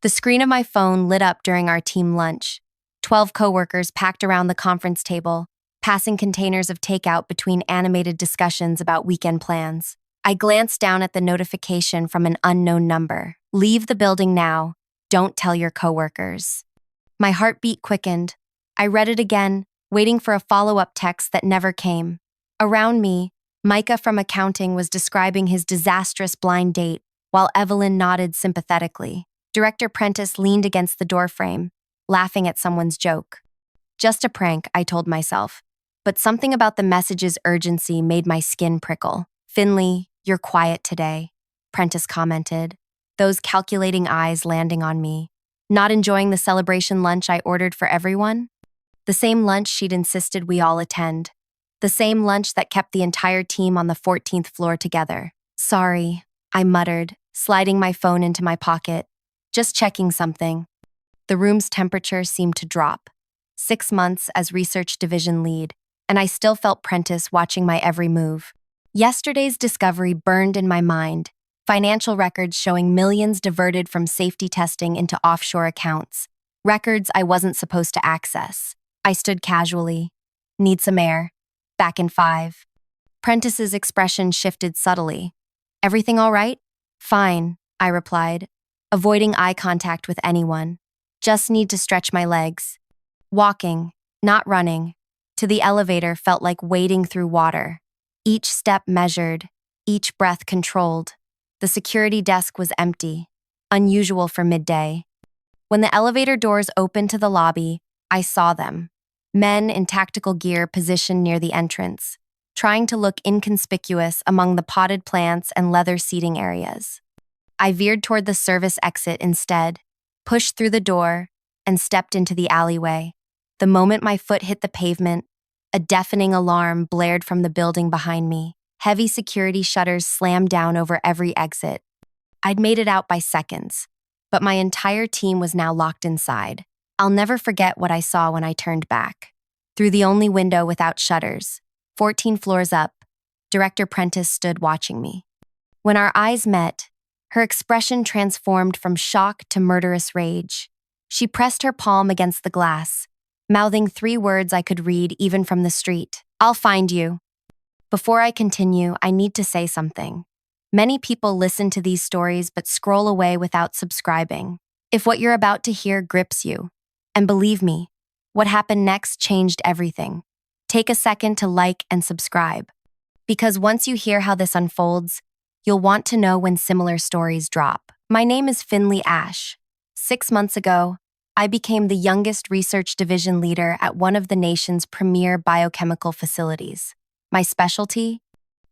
The screen of my phone lit up during our team lunch. 12 coworkers packed around the conference table, passing containers of takeout between animated discussions about weekend plans. I glanced down at the notification from an unknown number. Leave the building now. Don't tell your coworkers. My heartbeat quickened. I read it again, waiting for a follow-up text that never came. Around me, Micah from accounting was describing his disastrous blind date, while Evelyn nodded sympathetically. Director Prentice leaned against the doorframe, laughing at someone's joke. Just a prank, I told myself. But something about the message's urgency made my skin prickle. Finley, you're quiet today, Prentice commented, those calculating eyes landing on me. Not enjoying the celebration lunch I ordered for everyone? The same lunch she'd insisted we all attend. The same lunch that kept the entire team on the 14th floor together. Sorry, I muttered, sliding my phone into my pocket. Just checking something. The room's temperature seemed to drop. 6 months as research division lead, and I still felt Prentice watching my every move. Yesterday's discovery burned in my mind. Financial records showing millions diverted from safety testing into offshore accounts. Records I wasn't supposed to access. I stood casually. Need some air. Back in 5. Prentice's expression shifted subtly. Everything all right? Fine, I replied, avoiding eye contact with anyone. Just need to stretch my legs. Walking, not running, to the elevator felt like wading through water. Each step measured, each breath controlled. The security desk was empty, unusual for midday. When the elevator doors opened to the lobby, I saw them. Men in tactical gear positioned near the entrance, trying to look inconspicuous among the potted plants and leather seating areas. I veered toward the service exit instead, pushed through the door, and stepped into the alleyway. The moment my foot hit the pavement, a deafening alarm blared from the building behind me. Heavy security shutters slammed down over every exit. I'd made it out by seconds, but my entire team was now locked inside. I'll never forget what I saw when I turned back. Through the only window without shutters, 14 floors up, Director Prentice stood watching me. When our eyes met, her expression transformed from shock to murderous rage. She pressed her palm against the glass, mouthing 3 words I could read even from the street. I'll find you. Before I continue, I need to say something. Many people listen to these stories but scroll away without subscribing. If what you're about to hear grips you, and believe me, what happened next changed everything. Take a second to like and subscribe. Because once you hear how this unfolds, you'll want to know when similar stories drop. My name is Finley Ash. 6 months ago, I became the youngest research division leader at one of the nation's premier biochemical facilities. My specialty?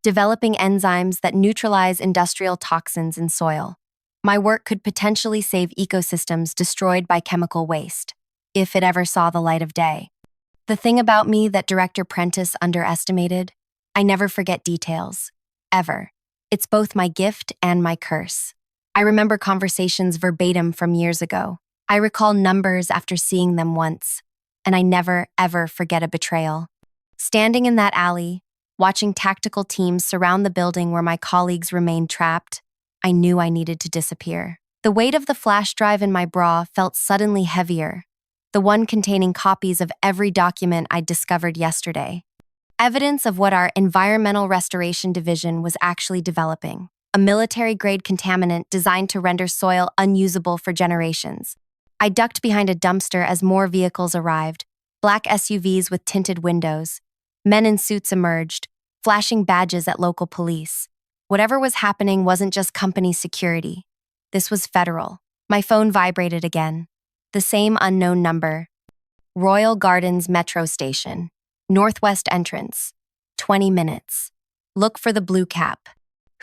Developing enzymes that neutralize industrial toxins in soil. My work could potentially save ecosystems destroyed by chemical waste, if it ever saw the light of day. The thing about me that Director Prentice underestimated? I never forget details. Ever. It's both my gift and my curse. I remember conversations verbatim from years ago. I recall numbers after seeing them once, and I never, ever forget a betrayal. Standing in that alley, watching tactical teams surround the building where my colleagues remained trapped, I knew I needed to disappear. The weight of the flash drive in my bra felt suddenly heavier, the one containing copies of every document I'd discovered yesterday. Evidence of what our Environmental Restoration Division was actually developing, a military-grade contaminant designed to render soil unusable for generations. I ducked behind a dumpster as more vehicles arrived, black SUVs with tinted windows. Men in suits emerged, flashing badges at local police. Whatever was happening wasn't just company security. This was federal. My phone vibrated again. The same unknown number. Royal Gardens Metro Station. Northwest entrance. 20 minutes. Look for the blue cap.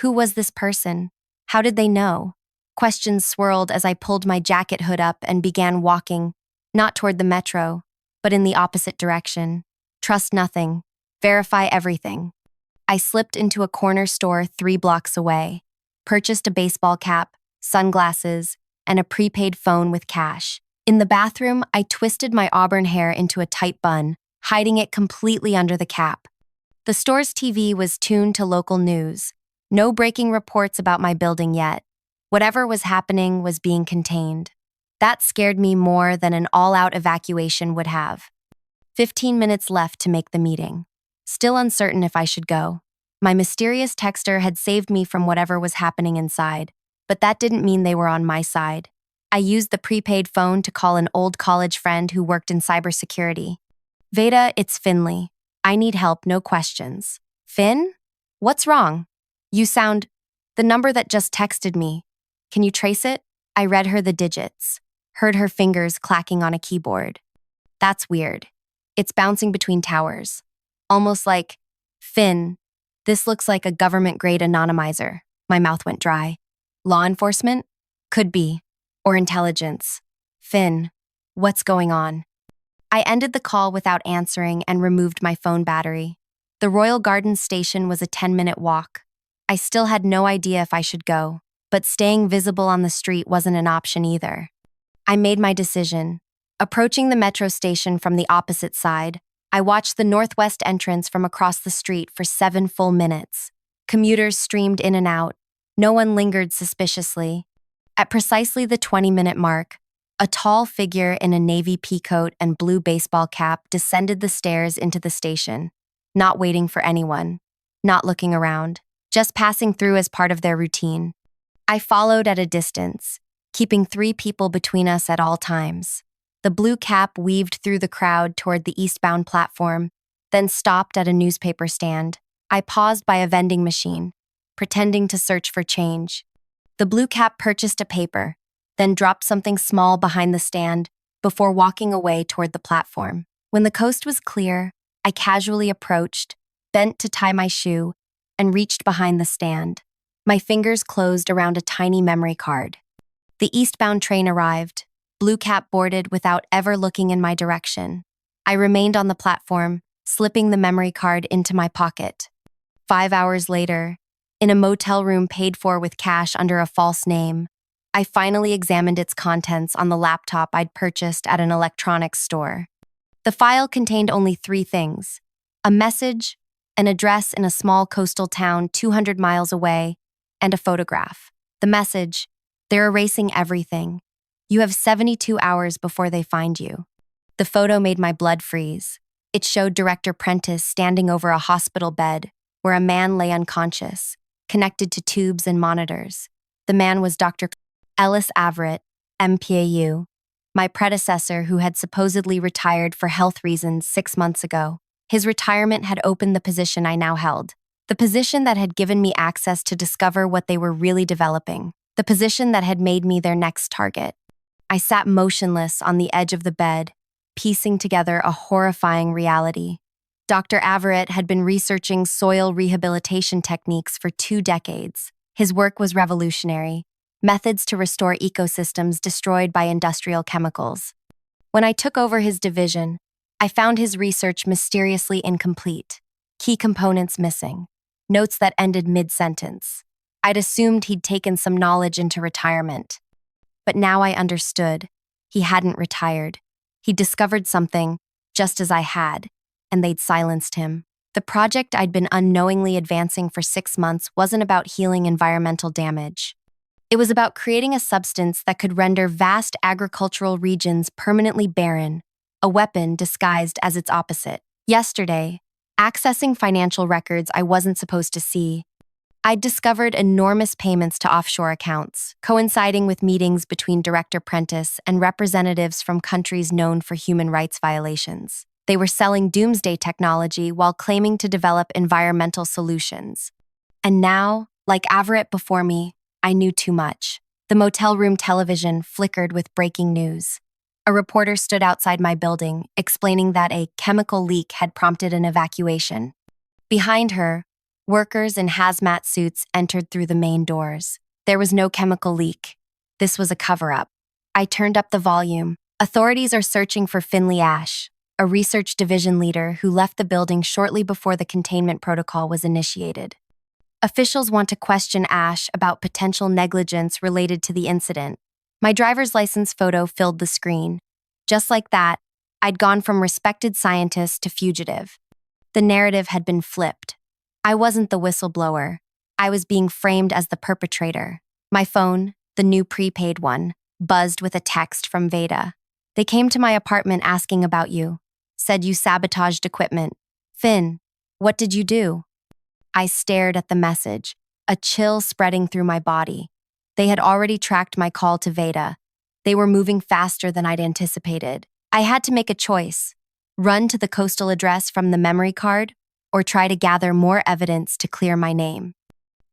Who was this person? How did they know? Questions swirled as I pulled my jacket hood up and began walking, not toward the metro, but in the opposite direction. Trust nothing. Verify everything. I slipped into a corner store 3 blocks away, purchased a baseball cap, sunglasses, and a prepaid phone with cash. In the bathroom, I twisted my auburn hair into a tight bun, hiding it completely under the cap. The store's TV was tuned to local news. No breaking reports about my building yet. Whatever was happening was being contained. That scared me more than an all-out evacuation would have. 15 minutes left to make the meeting. Still uncertain if I should go. My mysterious texter had saved me from whatever was happening inside, but that didn't mean they were on my side. I used the prepaid phone to call an old college friend who worked in cybersecurity. Veda, it's Finley. I need help, no questions. Finn? What's wrong? You sound... The number that just texted me. Can you trace it? I read her the digits, heard her fingers clacking on a keyboard. That's weird. It's bouncing between towers. Almost like, Finn, this looks like a government-grade anonymizer. My mouth went dry. Law enforcement? Could be. Or intelligence. Finn, what's going on? I ended the call without answering and removed my phone battery. The Royal Gardens station was a 10-minute walk. I still had no idea if I should go, but staying visible on the street wasn't an option either. I made my decision. Approaching the metro station from the opposite side, I watched the northwest entrance from across the street for 7 full minutes. Commuters streamed in and out. No one lingered suspiciously. At precisely the 20-minute mark, a tall figure in a navy peacoat and blue baseball cap descended the stairs into the station, not waiting for anyone, not looking around, just passing through as part of their routine. I followed at a distance, keeping 3 people between us at all times. The blue cap weaved through the crowd toward the eastbound platform, then stopped at a newspaper stand. I paused by a vending machine, pretending to search for change. The blue cap purchased a paper, then dropped something small behind the stand before walking away toward the platform. When the coast was clear, I casually approached, bent to tie my shoe, and reached behind the stand. My fingers closed around a tiny memory card. The eastbound train arrived. Blue cap boarded without ever looking in my direction. I remained on the platform, slipping the memory card into my pocket. 5 hours later, in a motel room paid for with cash under a false name, I finally examined its contents on the laptop I'd purchased at an electronics store. The file contained only 3 things: a message, an address in a small coastal town 200 miles away, and a photograph. The message: they're erasing everything. You have 72 hours before they find you. The photo made my blood freeze. It showed Director Prentice standing over a hospital bed where a man lay unconscious, connected to tubes and monitors. The man was Dr. Ellis Averitt, MPAU, my predecessor who had supposedly retired for health reasons 6 months ago. His retirement had opened the position I now held, the position that had given me access to discover what they were really developing, the position that had made me their next target. I sat motionless on the edge of the bed, piecing together a horrifying reality. Dr. Averitt had been researching soil rehabilitation techniques for 2 decades. His work was revolutionary, methods to restore ecosystems destroyed by industrial chemicals. When I took over his division, I found his research mysteriously incomplete, key components missing, notes that ended mid-sentence. I'd assumed he'd taken some knowledge into retirement. But now I understood. He hadn't retired. He'd discovered something, just as I had, and they'd silenced him. The project I'd been unknowingly advancing for 6 months wasn't about healing environmental damage. It was about creating a substance that could render vast agricultural regions permanently barren, a weapon disguised as its opposite. Yesterday, accessing financial records I wasn't supposed to see, I'd discovered enormous payments to offshore accounts, coinciding with meetings between Director Prentice and representatives from countries known for human rights violations. They were selling doomsday technology while claiming to develop environmental solutions. And now, like Averitt before me, I knew too much. The motel room television flickered with breaking news. A reporter stood outside my building, explaining that a chemical leak had prompted an evacuation. Behind her, workers in hazmat suits entered through the main doors. There was no chemical leak. This was a cover-up. I turned up the volume. Authorities are searching for Finley Ash, a research division leader who left the building shortly before the containment protocol was initiated. Officials want to question Ash about potential negligence related to the incident. My driver's license photo filled the screen. Just like that, I'd gone from respected scientist to fugitive. The narrative had been flipped. I wasn't the whistleblower. I was being framed as the perpetrator. My phone, the new prepaid one, buzzed with a text from Veda. They came to my apartment asking about you. Said you sabotaged equipment. Finn, what did you do? I stared at the message, a chill spreading through my body. They had already tracked my call to Veda. They were moving faster than I'd anticipated. I had to make a choice: run to the coastal address from the memory card, or try to gather more evidence to clear my name.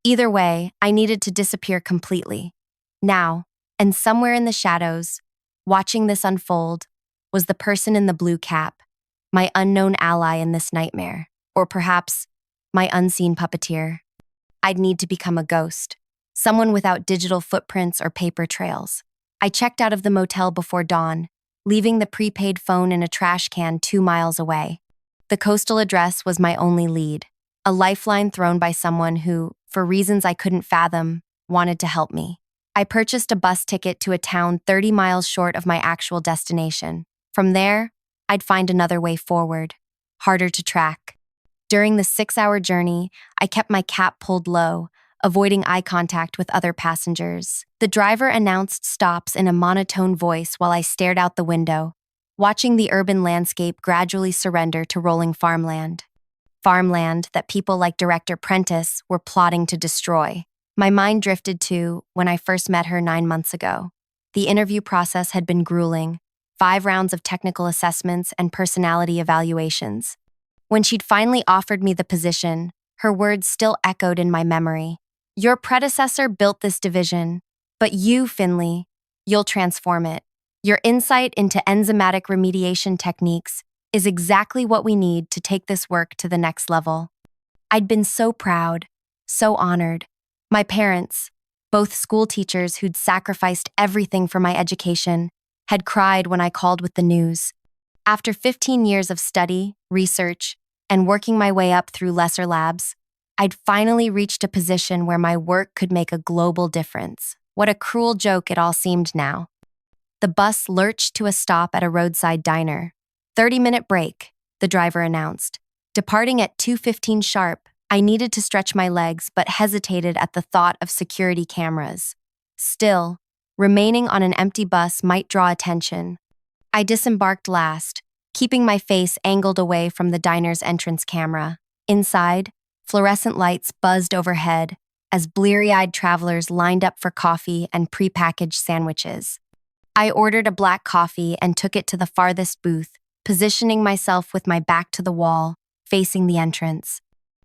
Either way, I needed to disappear completely. Now, and somewhere in the shadows, watching this unfold, was the person in the blue cap, my unknown ally in this nightmare, or perhaps my unseen puppeteer. I'd need to become a ghost, someone without digital footprints or paper trails. I checked out of the motel before dawn, leaving the prepaid phone in a trash can 2 miles away. The coastal address was my only lead, a lifeline thrown by someone who, for reasons I couldn't fathom, wanted to help me. I purchased a bus ticket to a town 30 miles short of my actual destination. From there, I'd find another way forward, harder to track. During the 6-hour journey, I kept my cap pulled low, avoiding eye contact with other passengers. The driver announced stops in a monotone voice while I stared out the window, watching the urban landscape gradually surrender to rolling farmland. Farmland that people like Director Prentice were plotting to destroy. My mind drifted to when I first met her 9 months ago. The interview process had been grueling, 5 rounds of technical assessments and personality evaluations. When she'd finally offered me the position, her words still echoed in my memory. Your predecessor built this division, but you, Finley, you'll transform it. Your insight into enzymatic remediation techniques is exactly what we need to take this work to the next level. I'd been so proud, so honored. My parents, both school teachers who'd sacrificed everything for my education, had cried when I called with the news. After 15 years of study, research, and working my way up through lesser labs, I'd finally reached a position where my work could make a global difference. What a cruel joke it all seemed now. The bus lurched to a stop at a roadside diner. 30-minute break, the driver announced. Departing at 2:15 sharp, I needed to stretch my legs but hesitated at the thought of security cameras. Still, remaining on an empty bus might draw attention. I disembarked last, keeping my face angled away from the diner's entrance camera. Inside, fluorescent lights buzzed overhead as bleary-eyed travelers lined up for coffee and prepackaged sandwiches. I ordered a black coffee and took it to the farthest booth, positioning myself with my back to the wall, facing the entrance.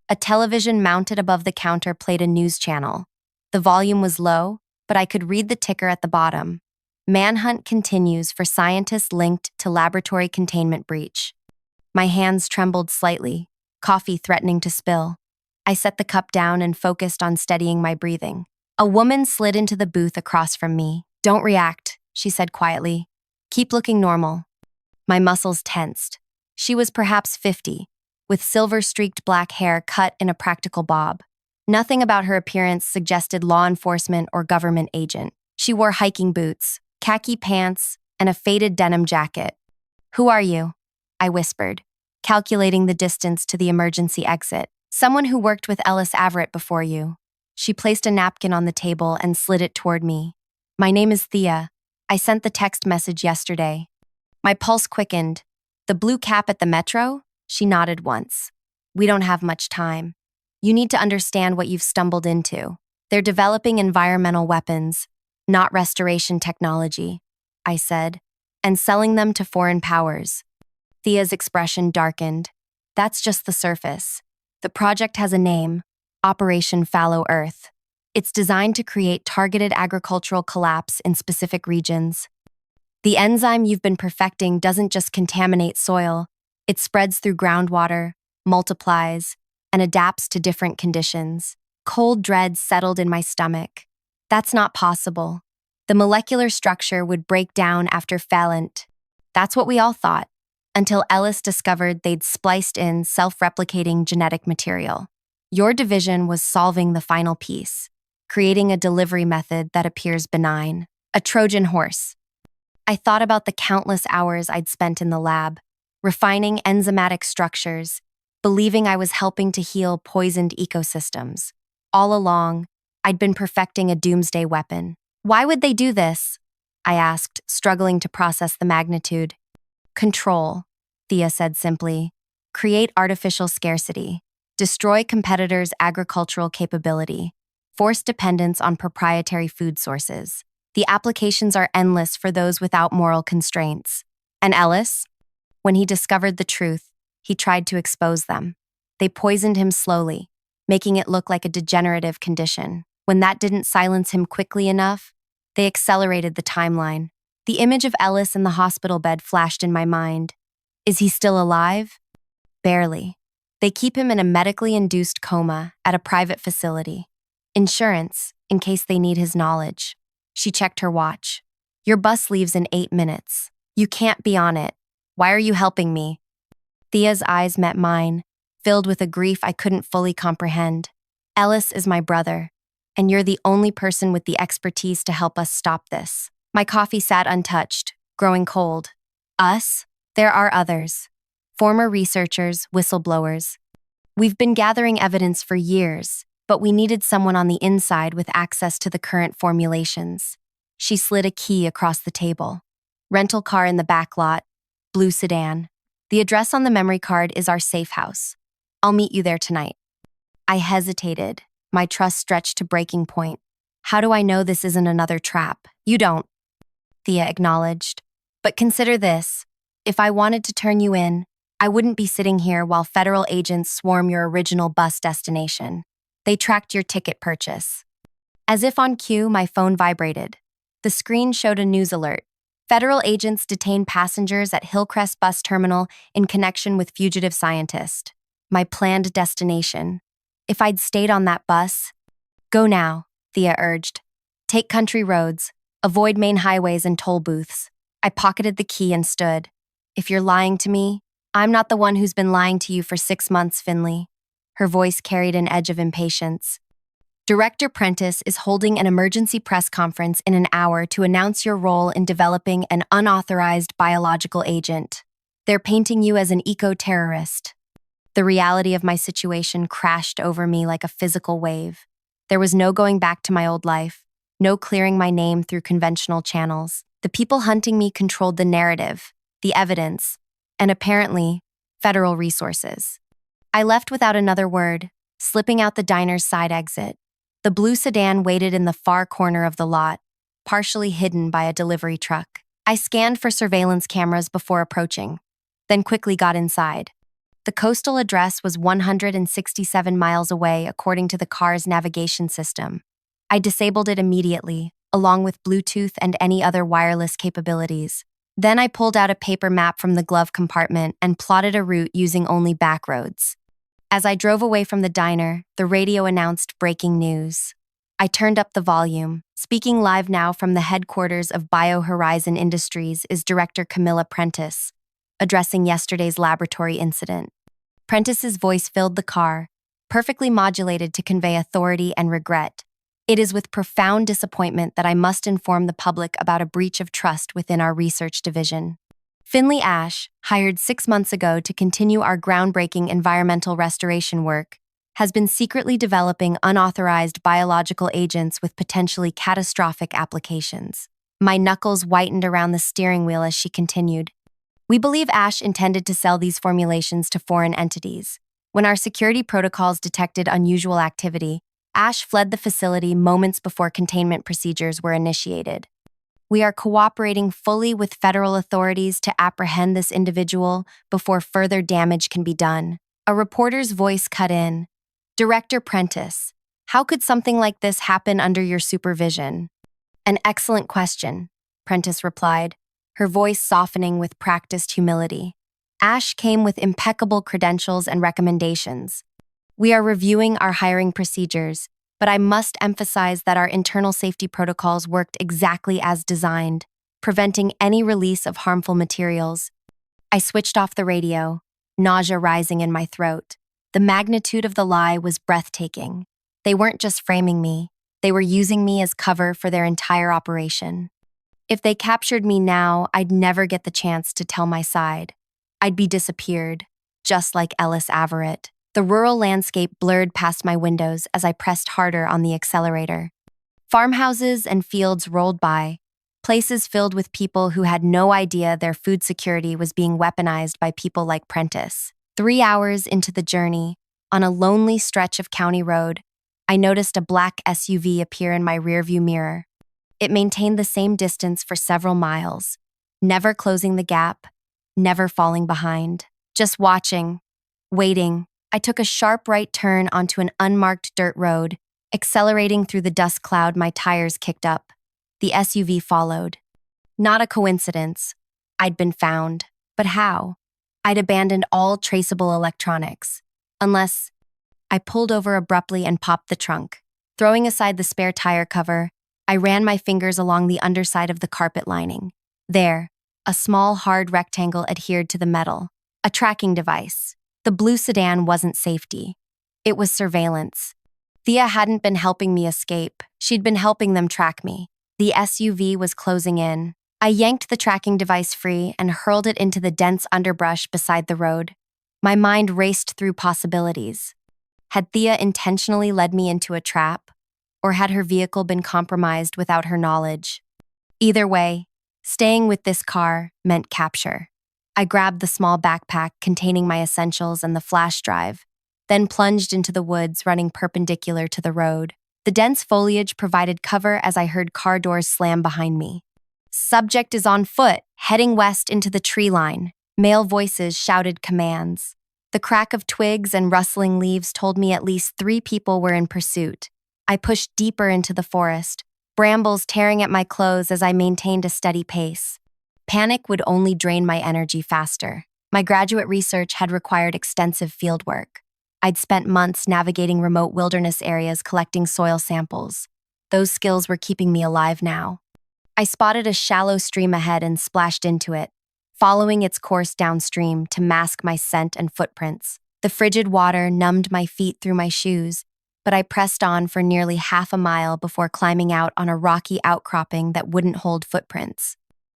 A television mounted above the counter played a news channel. The volume was low, but I could read the ticker at the bottom. Manhunt continues for scientists linked to laboratory containment breach. My hands trembled slightly, coffee threatening to spill. I set the cup down and focused on steadying my breathing. A woman slid into the booth across from me. Don't react, she said quietly. Keep looking normal. My muscles tensed. She was perhaps 50, with silver-streaked black hair cut in a practical bob. Nothing about her appearance suggested law enforcement or government agent. She wore hiking boots, khaki pants, and a faded denim jacket. Who are you? I whispered, calculating the distance to the emergency exit. Someone who worked with Ellis Everett before you. She placed a napkin on the table and slid it toward me. My name is Thea. I sent the text message yesterday. My pulse quickened. The blue cap at the metro? She nodded once. We don't have much time. You need to understand what you've stumbled into. They're developing environmental weapons, not restoration technology, I said, and selling them to foreign powers. Thea's expression darkened. That's just the surface. The project has a name, Operation Fallow Earth. It's designed to create targeted agricultural collapse in specific regions. The enzyme you've been perfecting doesn't just contaminate soil, it spreads through groundwater, multiplies, and adapts to different conditions. Cold dread settled in my stomach. That's not possible. The molecular structure would break down after Phalant. That's what we all thought, until Ellis discovered they'd spliced in self-replicating genetic material. Your division was solving the final piece, creating a delivery method that appears benign, a Trojan horse. I thought about the countless hours I'd spent in the lab, refining enzymatic structures, believing I was helping to heal poisoned ecosystems. All along, I'd been perfecting a doomsday weapon. Why would they do this? I asked, struggling to process the magnitude. Control, Thea said simply. Create artificial scarcity. Destroy competitors' agricultural capability. Force dependence on proprietary food sources. The applications are endless for those without moral constraints. And Ellis? When he discovered the truth, he tried to expose them. They poisoned him slowly, making it look like a degenerative condition. When that didn't silence him quickly enough, they accelerated the timeline. The image of Ellis in the hospital bed flashed in my mind. Is he still alive? Barely. They keep him in a medically induced coma at a private facility. Insurance, in case they need his knowledge. She checked her watch. Your bus leaves in 8 minutes. You can't be on it. Why are you helping me? Thea's eyes met mine, filled with a grief I couldn't fully comprehend. Ellis is my brother, and you're the only person with the expertise to help us stop this. My coffee sat untouched, growing cold. Us? There are others. Former researchers, whistleblowers. We've been gathering evidence for years, but we needed someone on the inside with access to the current formulations. She slid a key across the table. Rental car in the back lot, blue sedan. The address on the memory card is our safe house. I'll meet you there tonight. I hesitated, my trust stretched to breaking point. How do I know this isn't another trap? You don't, Thea acknowledged. But consider this. If I wanted to turn you in, I wouldn't be sitting here while federal agents swarm your original bus destination. They tracked your ticket purchase. As if on cue, my phone vibrated. The screen showed a news alert. Federal agents detain passengers at Hillcrest Bus Terminal in connection with fugitive scientist. My planned destination. If I'd stayed on that bus... Go now, Thea urged. Take country roads. Avoid main highways and toll booths. I pocketed the key and stood. If you're lying to me, I'm not the one who's been lying to you for 6 months, Finley. Her voice carried an edge of impatience. Director Prentice is holding an emergency press conference in an hour to announce your role in developing an unauthorized biological agent. They're painting you as an eco-terrorist. The reality of my situation crashed over me like a physical wave. There was no going back to my old life, no clearing my name through conventional channels. The people hunting me controlled the narrative, the evidence, and apparently, federal resources. I left without another word, slipping out the diner's side exit. The blue sedan waited in the far corner of the lot, partially hidden by a delivery truck. I scanned for surveillance cameras before approaching, then quickly got inside. The coastal address was 167 miles away according to the car's navigation system. I disabled it immediately, along with Bluetooth and any other wireless capabilities. Then I pulled out a paper map from the glove compartment and plotted a route using only back roads. As I drove away from the diner, the radio announced breaking news. I turned up the volume. Speaking live now from the headquarters of BioHorizon Industries is Director Camilla Prentice, addressing yesterday's laboratory incident. Prentice's voice filled the car, perfectly modulated to convey authority and regret. It is with profound disappointment that I must inform the public about a breach of trust within our research division. Finley Ash, hired 6 months ago to continue our groundbreaking environmental restoration work, has been secretly developing unauthorized biological agents with potentially catastrophic applications. My knuckles whitened around the steering wheel as she continued. We believe Ash intended to sell these formulations to foreign entities. When our security protocols detected unusual activity, Ash fled the facility moments before containment procedures were initiated. We are cooperating fully with federal authorities to apprehend this individual before further damage can be done. A reporter's voice cut in. Director Prentice, how could something like this happen under your supervision? An excellent question, Prentice replied, her voice softening with practiced humility. Ash came with impeccable credentials and recommendations. We are reviewing our hiring procedures, but I must emphasize that our internal safety protocols worked exactly as designed, preventing any release of harmful materials. I switched off the radio, nausea rising in my throat. The magnitude of the lie was breathtaking. They weren't just framing me, they were using me as cover for their entire operation. If they captured me now, I'd never get the chance to tell my side. I'd be disappeared, just like Ellis Averett. The rural landscape blurred past my windows as I pressed harder on the accelerator. Farmhouses and fields rolled by, places filled with people who had no idea their food security was being weaponized by people like Prentice. 3 hours into the journey, on a lonely stretch of county road, I noticed a black SUV appear in my rearview mirror. It maintained the same distance for several miles, never closing the gap, never falling behind. Just watching, waiting. I took a sharp right turn onto an unmarked dirt road, accelerating through the dust cloud my tires kicked up. The SUV followed. Not a coincidence. I'd been found. But how? I'd abandoned all traceable electronics. Unless I pulled over abruptly and popped the trunk. Throwing aside the spare tire cover, I ran my fingers along the underside of the carpet lining. There, a small, hard rectangle adhered to the metal. A tracking device. The blue sedan wasn't safety. It was surveillance. Thea hadn't been helping me escape. She'd been helping them track me. The SUV was closing in. I yanked the tracking device free and hurled it into the dense underbrush beside the road. My mind raced through possibilities. Had Thea intentionally led me into a trap? Or had her vehicle been compromised without her knowledge? Either way, staying with this car meant capture. I grabbed the small backpack containing my essentials and the flash drive, then plunged into the woods running perpendicular to the road. The dense foliage provided cover as I heard car doors slam behind me. Subject is on foot, heading west into the tree line. Male voices shouted commands. The crack of twigs and rustling leaves told me at least 3 people were in pursuit. I pushed deeper into the forest, brambles tearing at my clothes as I maintained a steady pace. Panic would only drain my energy faster. My graduate research had required extensive fieldwork. I'd spent months navigating remote wilderness areas collecting soil samples. Those skills were keeping me alive now. I spotted a shallow stream ahead and splashed into it, following its course downstream to mask my scent and footprints. The frigid water numbed my feet through my shoes, but I pressed on for nearly half a mile before climbing out on a rocky outcropping that wouldn't hold footprints.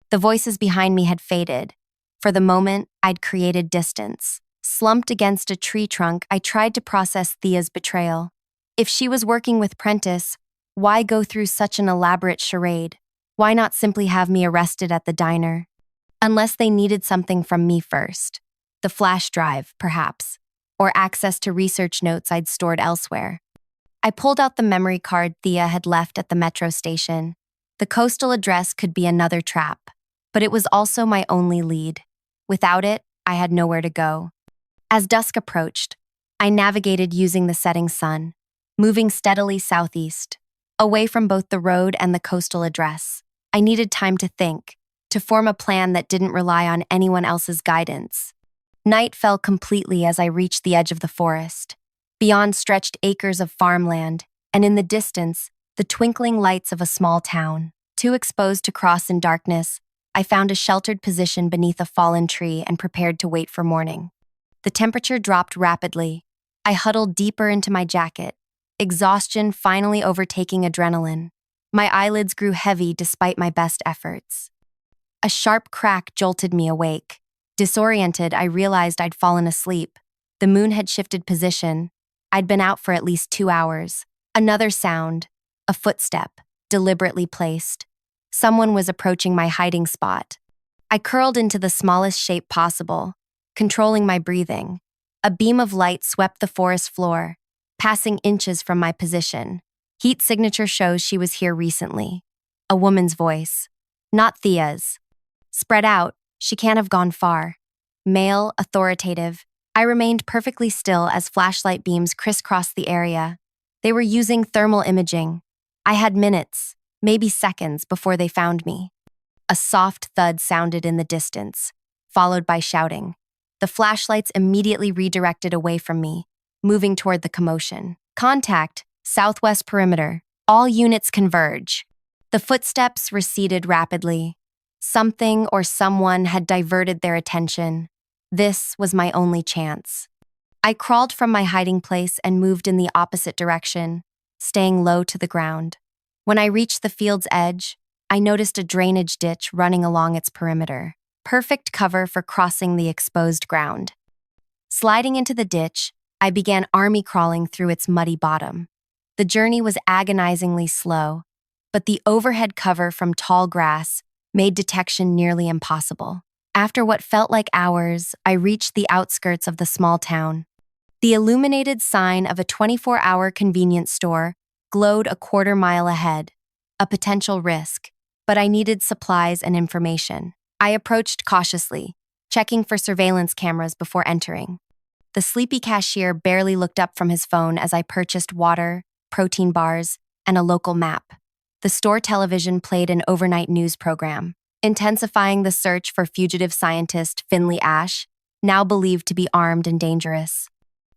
The voices behind me had faded. For the moment, I'd created distance. Slumped against a tree trunk, I tried to process Thea's betrayal. If she was working with Prentice, why go through such an elaborate charade? Why not simply have me arrested at the diner? Unless they needed something from me first. The flash drive, perhaps, or access to research notes I'd stored elsewhere. I pulled out the memory card Thea had left at the metro station. The coastal address could be another trap, but it was also my only lead. Without it, I had nowhere to go. As dusk approached, I navigated using the setting sun, moving steadily southeast, away from both the road and the coastal address. I needed time to think, to form a plan that didn't rely on anyone else's guidance. Night fell completely as I reached the edge of the forest. Beyond stretched acres of farmland, and in the distance, the twinkling lights of a small town. Too exposed to cross in darkness, I found a sheltered position beneath a fallen tree and prepared to wait for morning. The temperature dropped rapidly. I huddled deeper into my jacket, exhaustion finally overtaking adrenaline. My eyelids grew heavy despite my best efforts. A sharp crack jolted me awake. Disoriented, I realized I'd fallen asleep. The moon had shifted position. I'd been out for at least 2 hours. Another sound, a footstep, deliberately placed. Someone was approaching my hiding spot. I curled into the smallest shape possible, controlling my breathing. A beam of light swept the forest floor, passing inches from my position. Heat signature shows she was here recently. A woman's voice. Not Thea's. Spread out, she can't have gone far. Male, authoritative. I remained perfectly still as flashlight beams crisscrossed the area. They were using thermal imaging. I had minutes, maybe seconds, before they found me. A soft thud sounded in the distance, followed by shouting. The flashlights immediately redirected away from me, moving toward the commotion. Contact, southwest perimeter. All units converge. The footsteps receded rapidly. Something or someone had diverted their attention. This was my only chance. I crawled from my hiding place and moved in the opposite direction, staying low to the ground. When I reached the field's edge, I noticed a drainage ditch running along its perimeter. Perfect cover for crossing the exposed ground. Sliding into the ditch, I began army crawling through its muddy bottom. The journey was agonizingly slow, but the overhead cover from tall grass made detection nearly impossible. After what felt like hours, I reached the outskirts of the small town. The illuminated sign of a 24-hour convenience store glowed a quarter-mile ahead, a potential risk, but I needed supplies and information. I approached cautiously, checking for surveillance cameras before entering. The sleepy cashier barely looked up from his phone as I purchased water, protein bars, and a local map. The store television played an overnight news program, intensifying the search for fugitive scientist Finley Ash, now believed to be armed and dangerous.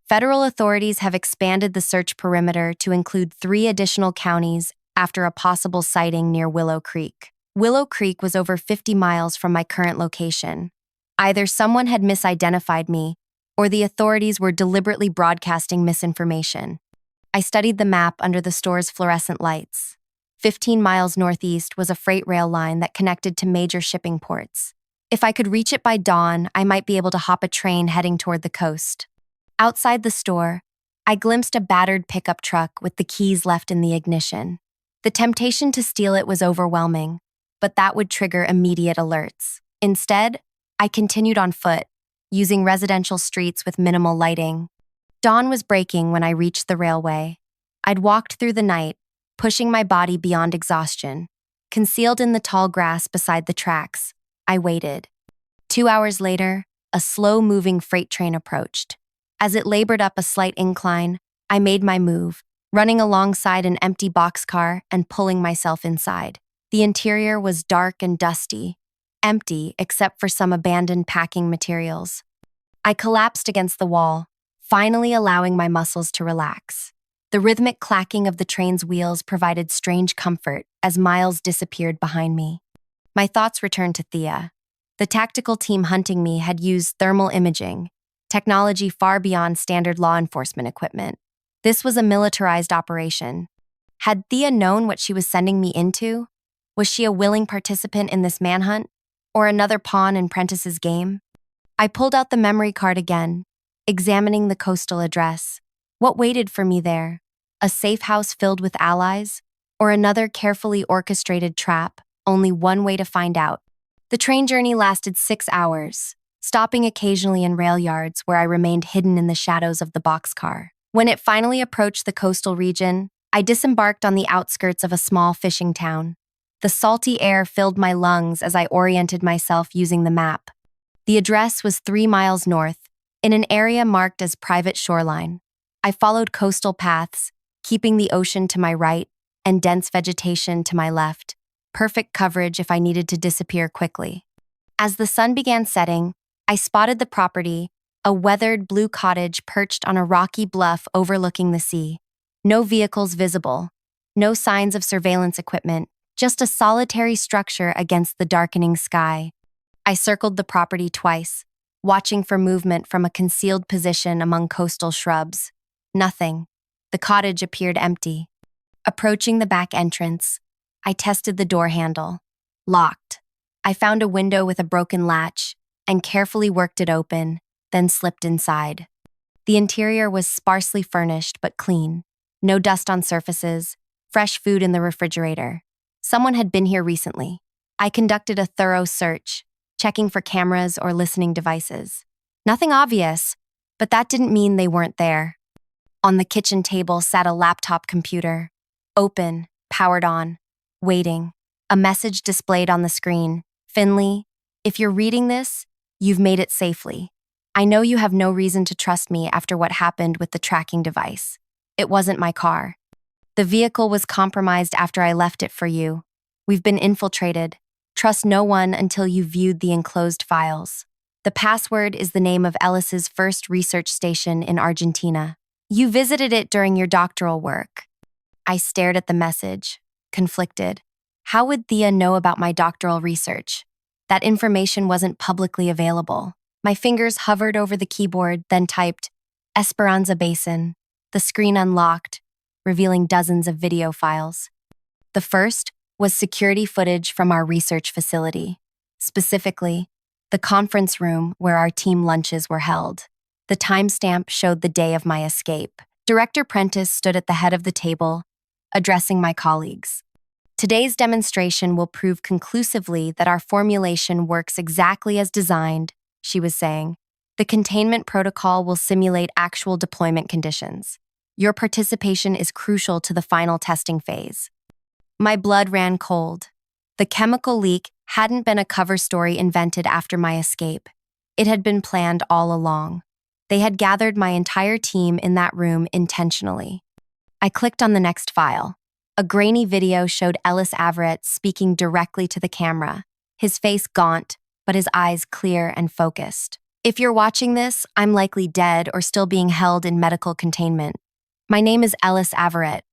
Federal authorities have expanded the search perimeter to include 3 additional counties after a possible sighting near Willow Creek. Willow Creek was over 50 miles from my current location. Either someone had misidentified me, or the authorities were deliberately broadcasting misinformation. I studied the map under the store's fluorescent lights. 15 miles northeast was a freight rail line that connected to major shipping ports. If I could reach it by dawn, I might be able to hop a train heading toward the coast. Outside the store, I glimpsed a battered pickup truck with the keys left in the ignition. The temptation to steal it was overwhelming, but that would trigger immediate alerts. Instead, I continued on foot, using residential streets with minimal lighting. Dawn was breaking when I reached the railway. I'd walked through the night, pushing my body beyond exhaustion. Concealed in the tall grass beside the tracks, I waited. 2 hours later, a slow-moving freight train approached. As it labored up a slight incline, I made my move, running alongside an empty boxcar and pulling myself inside. The interior was dark and dusty, empty except for some abandoned packing materials. I collapsed against the wall, finally allowing my muscles to relax. The rhythmic clacking of the train's wheels provided strange comfort as miles disappeared behind me. My thoughts returned to Thea. The tactical team hunting me had used thermal imaging, technology far beyond standard law enforcement equipment. This was a militarized operation. Had Thea known what she was sending me into? Was she a willing participant in this manhunt, or another pawn in Prentice's game? I pulled out the memory card again, examining the coastal address. What waited for me there? A safe house filled with allies, or another carefully orchestrated trap? Only one way to find out. The train journey lasted 6 hours, stopping occasionally in rail yards where I remained hidden in the shadows of the boxcar. When it finally approached the coastal region, I disembarked on the outskirts of a small fishing town. The salty air filled my lungs as I oriented myself using the map. The address was 3 miles north, in an area marked as private shoreline. I followed coastal paths, keeping the ocean to my right and dense vegetation to my left. Perfect coverage if I needed to disappear quickly. As the sun began setting, I spotted the property, a weathered blue cottage perched on a rocky bluff overlooking the sea. No vehicles visible, no signs of surveillance equipment, just a solitary structure against the darkening sky. I circled the property twice, watching for movement from a concealed position among coastal shrubs. Nothing. The cottage appeared empty. Approaching the back entrance, I tested the door handle. Locked. I found a window with a broken latch and carefully worked it open, then slipped inside. The interior was sparsely furnished but clean. No dust on surfaces, fresh food in the refrigerator. Someone had been here recently. I conducted a thorough search, checking for cameras or listening devices. Nothing obvious, but that didn't mean they weren't there. On the kitchen table sat a laptop computer. Open, powered on, waiting. A message displayed on the screen. Finley, if you're reading this, you've made it safely. I know you have no reason to trust me after what happened with the tracking device. It wasn't my car. The vehicle was compromised after I left it for you. We've been infiltrated. Trust no one until you've viewed the enclosed files. The password is the name of Ellis's first research station in Argentina. You visited it during your doctoral work. I stared at the message, conflicted. How would Thea know about my doctoral research? That information wasn't publicly available. My fingers hovered over the keyboard, then typed, Esperanza Basin. The screen unlocked, revealing dozens of video files. The first was security footage from our research facility, specifically, the conference room where our team lunches were held. The timestamp showed the day of my escape. Director Prentice stood at the head of the table, addressing my colleagues. Today's demonstration will prove conclusively that our formulation works exactly as designed, she was saying. The containment protocol will simulate actual deployment conditions. Your participation is crucial to the final testing phase. My blood ran cold. The chemical leak hadn't been a cover story invented after my escape. It had been planned all along. They had gathered my entire team in that room intentionally. I clicked on the next file. A grainy video showed Ellis Everett speaking directly to the camera, his face gaunt, but his eyes clear and focused. If you're watching this, I'm likely dead or still being held in medical containment. My name is Ellis Everett.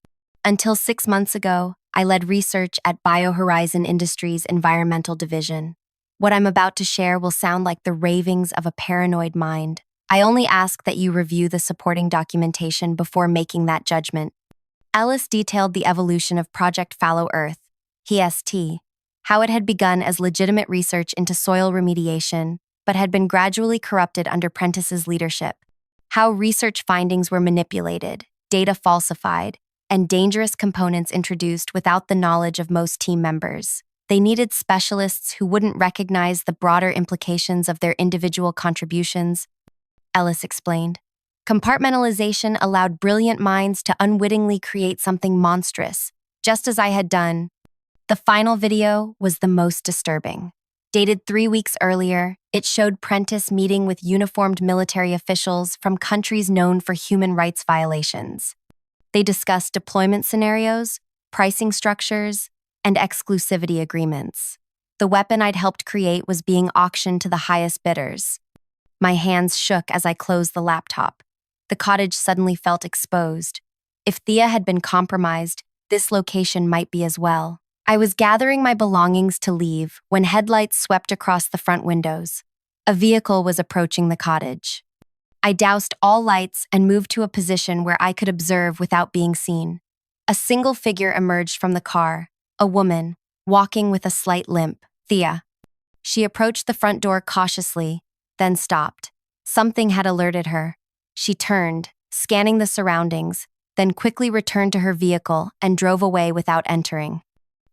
Until 6 months ago, I led research at BioHorizon Industries' Environmental Division. What I'm about to share will sound like the ravings of a paranoid mind. I only ask that you review the supporting documentation before making that judgment. Ellis detailed the evolution of Project Fallow Earth, PST, how it had begun as legitimate research into soil remediation, but had been gradually corrupted under Prentice's leadership, how research findings were manipulated, data falsified, and dangerous components introduced without the knowledge of most team members. They needed specialists who wouldn't recognize the broader implications of their individual contributions, Ellis explained. Compartmentalization allowed brilliant minds to unwittingly create something monstrous, just as I had done. The final video was the most disturbing. Dated 3 weeks earlier, it showed Prentice meeting with uniformed military officials from countries known for human rights violations. They discussed deployment scenarios, pricing structures, and exclusivity agreements. The weapon I'd helped create was being auctioned to the highest bidders. My hands shook as I closed the laptop. The cottage suddenly felt exposed. If Thea had been compromised, this location might be as well. I was gathering my belongings to leave when headlights swept across the front windows. A vehicle was approaching the cottage. I doused all lights and moved to a position where I could observe without being seen. A single figure emerged from the car, a woman, walking with a slight limp, Thea. She approached the front door cautiously, then stopped. Something had alerted her. She turned, scanning the surroundings, then quickly returned to her vehicle and drove away without entering.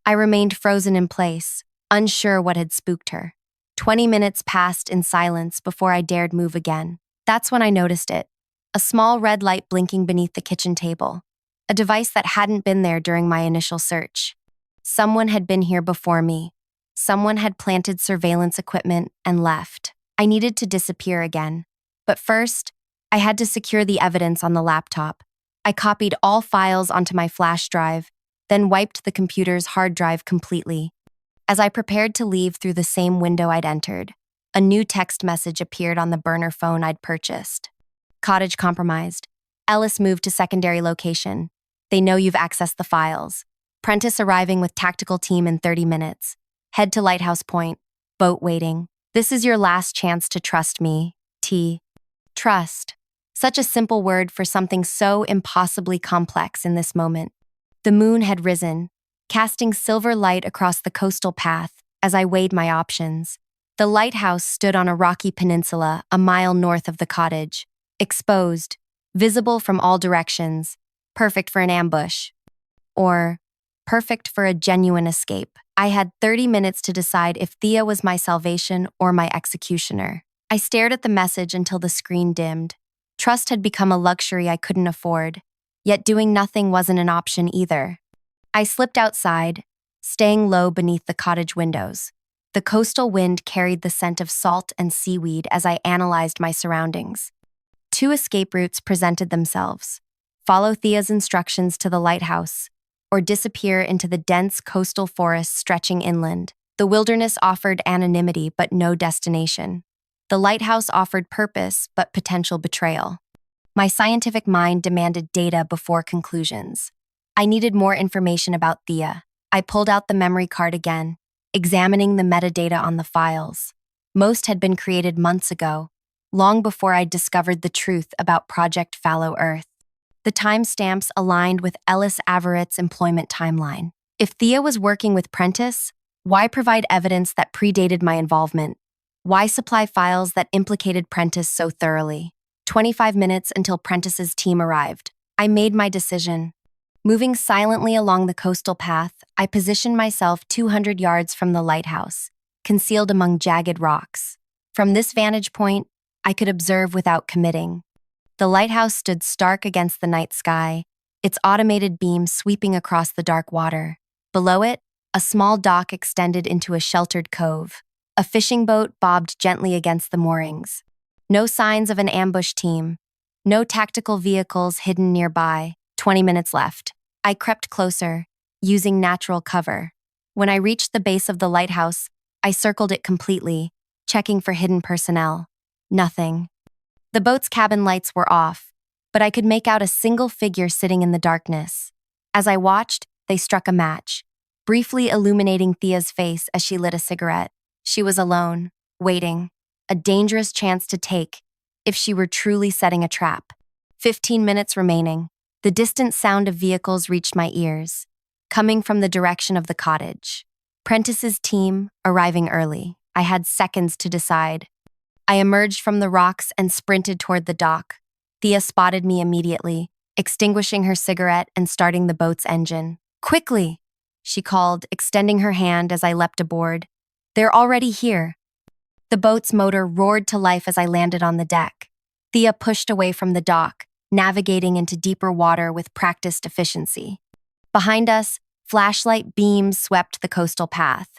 I remained frozen in place, unsure what had spooked her. 20 minutes passed in silence before I dared move again. That's when I noticed it. A small red light blinking beneath the kitchen table. A device that hadn't been there during my initial search. Someone had been here before me. Someone had planted surveillance equipment and left. I needed to disappear again. But first, I had to secure the evidence on the laptop. I copied all files onto my flash drive, then wiped the computer's hard drive completely. As I prepared to leave through the same window I'd entered, a new text message appeared on the burner phone I'd purchased. Cottage compromised. Ellis moved to secondary location. They know you've accessed the files. Prentice arriving with tactical team in 30 minutes. Head to Lighthouse Point. Boat waiting. This is your last chance to trust me, T. Trust. Such a simple word for something so impossibly complex in this moment. The moon had risen, casting silver light across the coastal path as I weighed my options. The lighthouse stood on a rocky peninsula a mile north of the cottage, exposed, visible from all directions, perfect for an ambush. Or perfect for a genuine escape. I had 30 minutes to decide if Thea was my salvation or my executioner. I stared at the message until the screen dimmed. Trust had become a luxury I couldn't afford, yet doing nothing wasn't an option either. I slipped outside, staying low beneath the cottage windows. The coastal wind carried the scent of salt and seaweed as I analyzed my surroundings. 2 escape routes presented themselves. Follow Thea's instructions to the lighthouse, or disappear into the dense coastal forest stretching inland. The wilderness offered anonymity but no destination. The lighthouse offered purpose but potential betrayal. My scientific mind demanded data before conclusions. I needed more information about Thea. I pulled out the memory card again, examining the metadata on the files. Most had been created months ago, long before I'd discovered the truth about Project Fallow Earth. The timestamps aligned with Ellis Everett's employment timeline. If Thea was working with Prentice, why provide evidence that predated my involvement? Why supply files that implicated Prentice so thoroughly? 25 minutes until Prentice's team arrived. I made my decision. Moving silently along the coastal path, I positioned myself 200 yards from the lighthouse, concealed among jagged rocks. From this vantage point, I could observe without committing. The lighthouse stood stark against the night sky, its automated beam sweeping across the dark water. Below it, a small dock extended into a sheltered cove. A fishing boat bobbed gently against the moorings. No signs of an ambush team. No tactical vehicles hidden nearby. 20 minutes left. I crept closer, using natural cover. When I reached the base of the lighthouse, I circled it completely, checking for hidden personnel. Nothing. The boat's cabin lights were off, but I could make out a single figure sitting in the darkness. As I watched, they struck a match, briefly illuminating Thea's face as she lit a cigarette. She was alone, waiting, a dangerous chance to take if she were truly setting a trap. 15 minutes remaining. The distant sound of vehicles reached my ears, coming from the direction of the cottage. Prentice's team arriving early. I had seconds to decide. I emerged from the rocks and sprinted toward the dock. Thea spotted me immediately, extinguishing her cigarette and starting the boat's engine. "Quickly!" she called, extending her hand as I leapt aboard. "They're already here." The boat's motor roared to life as I landed on the deck. Thea pushed away from the dock, navigating into deeper water with practiced efficiency. Behind us, flashlight beams swept the coastal path.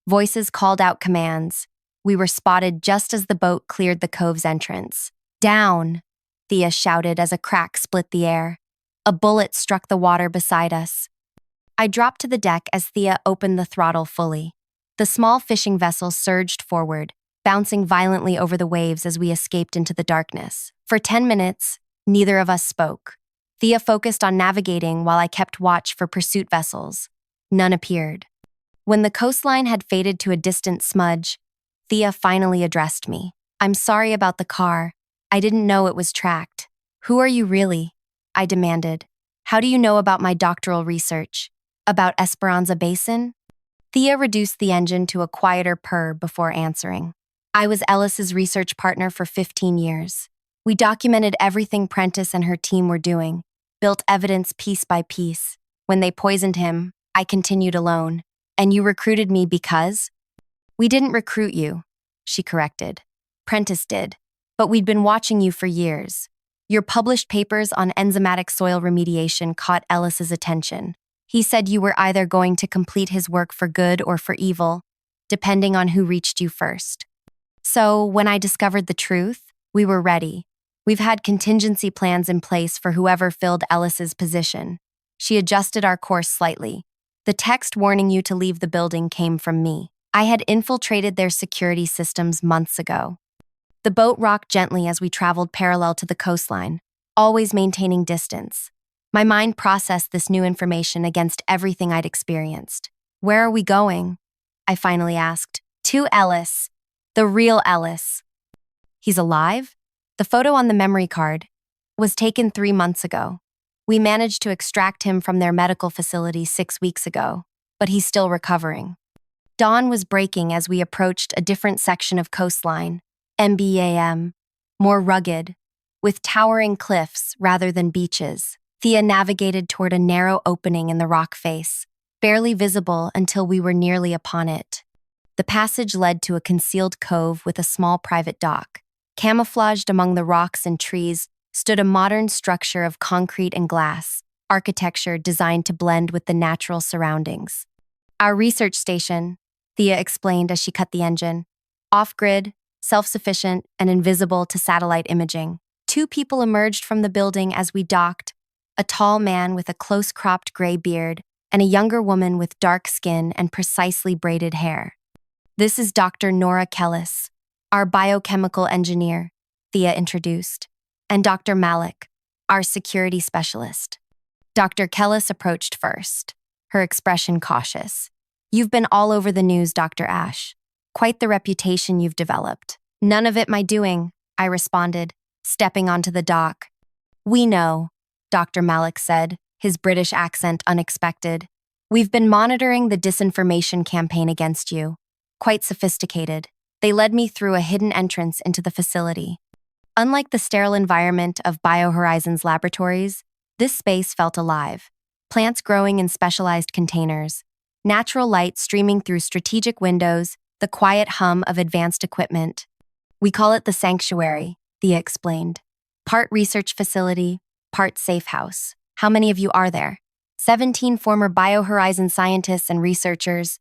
Voices called out commands. We were spotted just as the boat cleared the cove's entrance. "Down!" Thea shouted as a crack split the air. A bullet struck the water beside us. I dropped to the deck as Thea opened the throttle fully. The small fishing vessel surged forward, bouncing violently over the waves as we escaped into the darkness. For 10 minutes, neither of us spoke. Thea focused on navigating while I kept watch for pursuit vessels. None appeared. When the coastline had faded to a distant smudge, Thea finally addressed me. "I'm sorry about the car. I didn't know it was tracked." "Who are you really?" I demanded. "How do you know about my doctoral research? About Esperanza Basin?" Thea reduced the engine to a quieter purr before answering. "I was Ellis's research partner for 15 years. We documented everything Prentice and her team were doing, built evidence piece by piece. When they poisoned him, I continued alone. And you recruited me because?" "We didn't recruit you," she corrected. "Prentice did. But we'd been watching you for years. Your published papers on enzymatic soil remediation caught Ellis's attention. He said you were either going to complete his work for good or for evil, depending on who reached you first. So, when I discovered the truth, we were ready. We've had contingency plans in place for whoever filled Ellis's position." She adjusted our course slightly. "The text warning you to leave the building came from me. I had infiltrated their security systems months ago." The boat rocked gently as we traveled parallel to the coastline, always maintaining distance. My mind processed this new information against everything I'd experienced. "Where are we going?" I finally asked. "To Ellis. The real Ellis." "He's alive?" "The photo on the memory card was taken 3 months ago. We managed to extract him from their medical facility 6 weeks ago, but he's still recovering." Dawn was breaking as we approached a different section of coastline, MBAM, more rugged, with towering cliffs rather than beaches. Thea navigated toward a narrow opening in the rock face, barely visible until we were nearly upon it. The passage led to a concealed cove with a small private dock. Camouflaged among the rocks and trees stood a modern structure of concrete and glass, architecture designed to blend with the natural surroundings. "Our research station," Thea explained as she cut the engine. "Off-grid, self-sufficient, and invisible to satellite imaging." 2 people emerged from the building as we docked, a tall man with a close-cropped gray beard and a younger woman with dark skin and precisely braided hair. "This is Dr. Nora Kellis, our biochemical engineer," Thea introduced, "and Dr. Malik, our security specialist." Dr. Kellis approached first, her expression cautious. "You've been all over the news, Dr. Ash. Quite the reputation you've developed." "None of it my doing," I responded, stepping onto the dock. "We know," Dr. Malik said, his British accent unexpected. "We've been monitoring the disinformation campaign against you. Quite sophisticated. They led me through a hidden entrance into the facility. Unlike the sterile environment of BioHorizons laboratories, this space felt alive. plants growing in specialized containers, natural light streaming through strategic windows, the quiet hum of advanced equipment. We call it the sanctuary, Thea explained. Part research facility, part safe house. How many of you are there? 17 former BioHorizon scientists and researchers.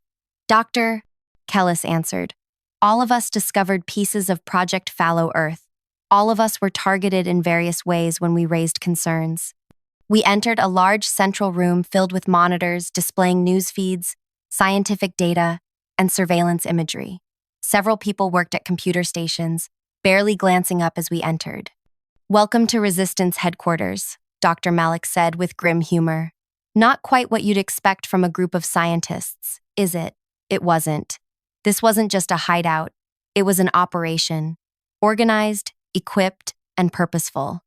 Dr. Kellis answered. All of us discovered pieces of Project Fallow Earth. All of us were targeted in various ways when we raised concerns. We entered a large central room filled with monitors displaying news feeds, scientific data, and surveillance imagery. Several people worked at computer stations, barely glancing up as we entered. Welcome to Resistance Headquarters, Dr. Malik said with grim humor. Not quite what you'd expect from a group of scientists, is it? It wasn't. This wasn't just a hideout. It was an operation. Organized, equipped, and purposeful.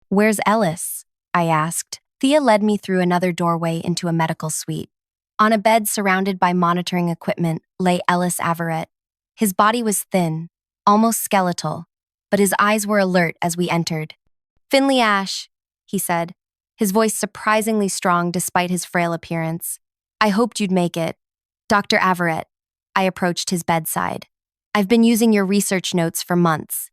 Where's Ellis? I asked. Thea led me through another doorway into a medical suite. On a bed surrounded by monitoring equipment lay Ellis Averett. His body was thin, almost skeletal, but his eyes were alert as we entered. Finley Ash, he said, his voice surprisingly strong despite his frail appearance. I hoped you'd make it. Dr. Averett. I approached his bedside. I've been using your research notes for months.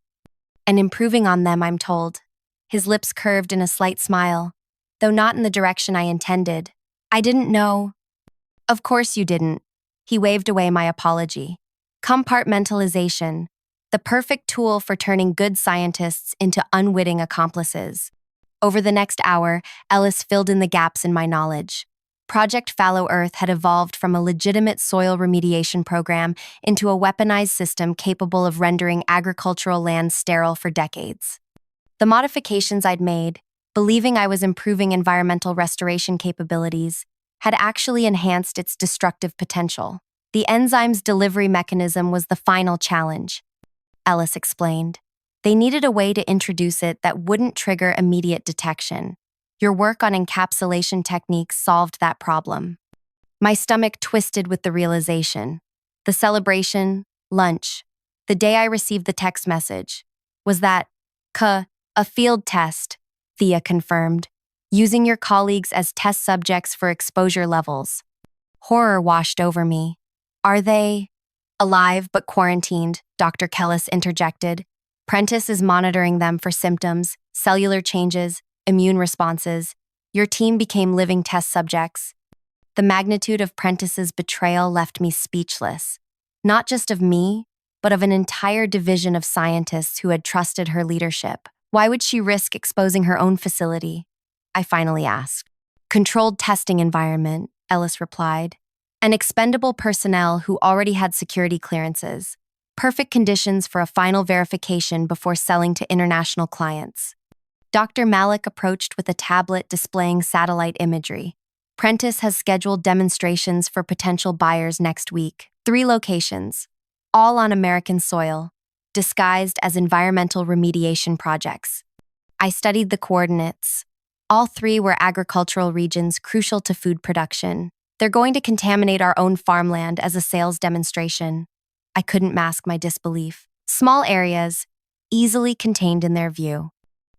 And improving on them, I'm told. His lips curved in a slight smile, though not in the direction I intended. I didn't know. Of course you didn't. He waved away my apology. Compartmentalization, the perfect tool for turning good scientists into unwitting accomplices. Over the next hour, Ellis filled in the gaps in my knowledge. Project Fallow Earth had evolved from a legitimate soil remediation program into a weaponized system capable of rendering agricultural land sterile for decades. The modifications I'd made, believing I was improving environmental restoration capabilities, had actually enhanced its destructive potential. The enzyme's delivery mechanism was the final challenge, Ellis explained. They needed a way to introduce it that wouldn't trigger immediate detection. Your work on encapsulation techniques solved that problem. My stomach twisted with the realization. The celebration, lunch, the day I received the text message, was that, a field test, Thea confirmed, using your colleagues as test subjects for exposure levels. Horror washed over me. Are they alive but quarantined? Dr. Kellis interjected. Prentice is monitoring them for symptoms, cellular changes, immune responses. Your team became living test subjects. The magnitude of Prentice's betrayal left me speechless. Not just of me, but of an entire division of scientists who had trusted her leadership. Why would she risk exposing her own facility? I finally asked. Controlled testing environment, Ellis replied. And expendable personnel who already had security clearances. Perfect conditions for a final verification before selling to international clients. Dr. Malik approached with a tablet displaying satellite imagery. Prentice has scheduled demonstrations for potential buyers next week. 3 locations, all on American soil, disguised as environmental remediation projects. I studied the coordinates. All 3 were agricultural regions crucial to food production. They're going to contaminate our own farmland as a sales demonstration. I couldn't mask my disbelief. Small areas, easily contained in their view,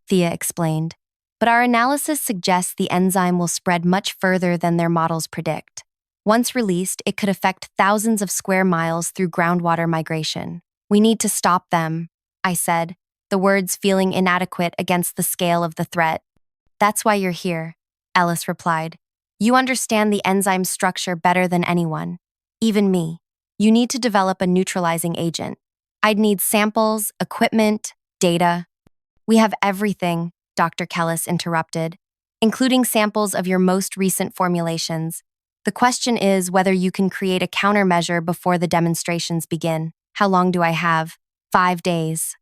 Thea explained. But our analysis suggests the enzyme will spread much further than their models predict. Once released, it could affect thousands of square miles through groundwater migration. We need to stop them, I said, the words feeling inadequate against the scale of the threat. That's why you're here, Ellis replied. You understand the enzyme structure better than anyone, even me. You need to develop a neutralizing agent. I'd need samples, equipment, data. We have everything, Dr. Kellis interrupted, including samples of your most recent formulations. The question is whether you can create a countermeasure before the demonstrations begin. How long do I have? 5 days.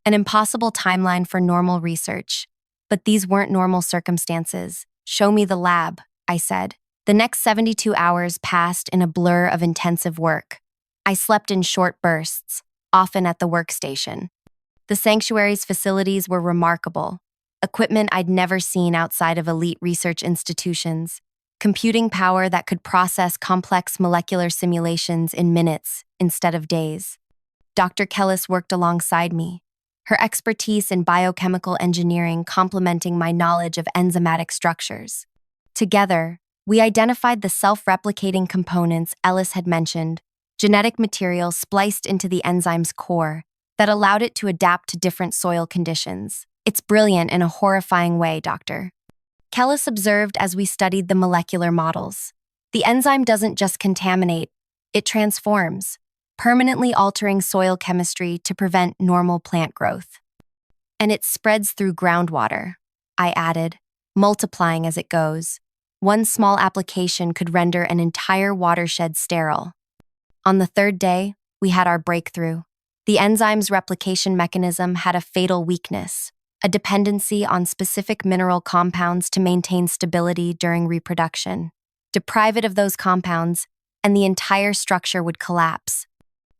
An impossible timeline for normal research. But these weren't normal circumstances. Show me the lab, I said. The next 72 hours passed in a blur of intensive work. I slept in short bursts, often at the workstation. The sanctuary's facilities were remarkable. Equipment I'd never seen outside of elite research institutions. Computing power that could process complex molecular simulations in minutes instead of days. Dr. Kellis worked alongside me, her expertise in biochemical engineering complementing my knowledge of enzymatic structures. Together, We identified the self-replicating components Ellis had mentioned, genetic material spliced into the enzyme's core that allowed it to adapt to different soil conditions. It's brilliant in a horrifying way, Doctor. Kellis observed as we studied the molecular models. The enzyme doesn't just contaminate, it transforms, permanently altering soil chemistry to prevent normal plant growth. And it spreads through groundwater, I added, multiplying as it goes. One small application could render an entire watershed sterile. On the third day, we had our breakthrough. The enzyme's replication mechanism had a fatal weakness, a dependency on specific mineral compounds to maintain stability during reproduction. Deprive it of those compounds, and the entire structure would collapse.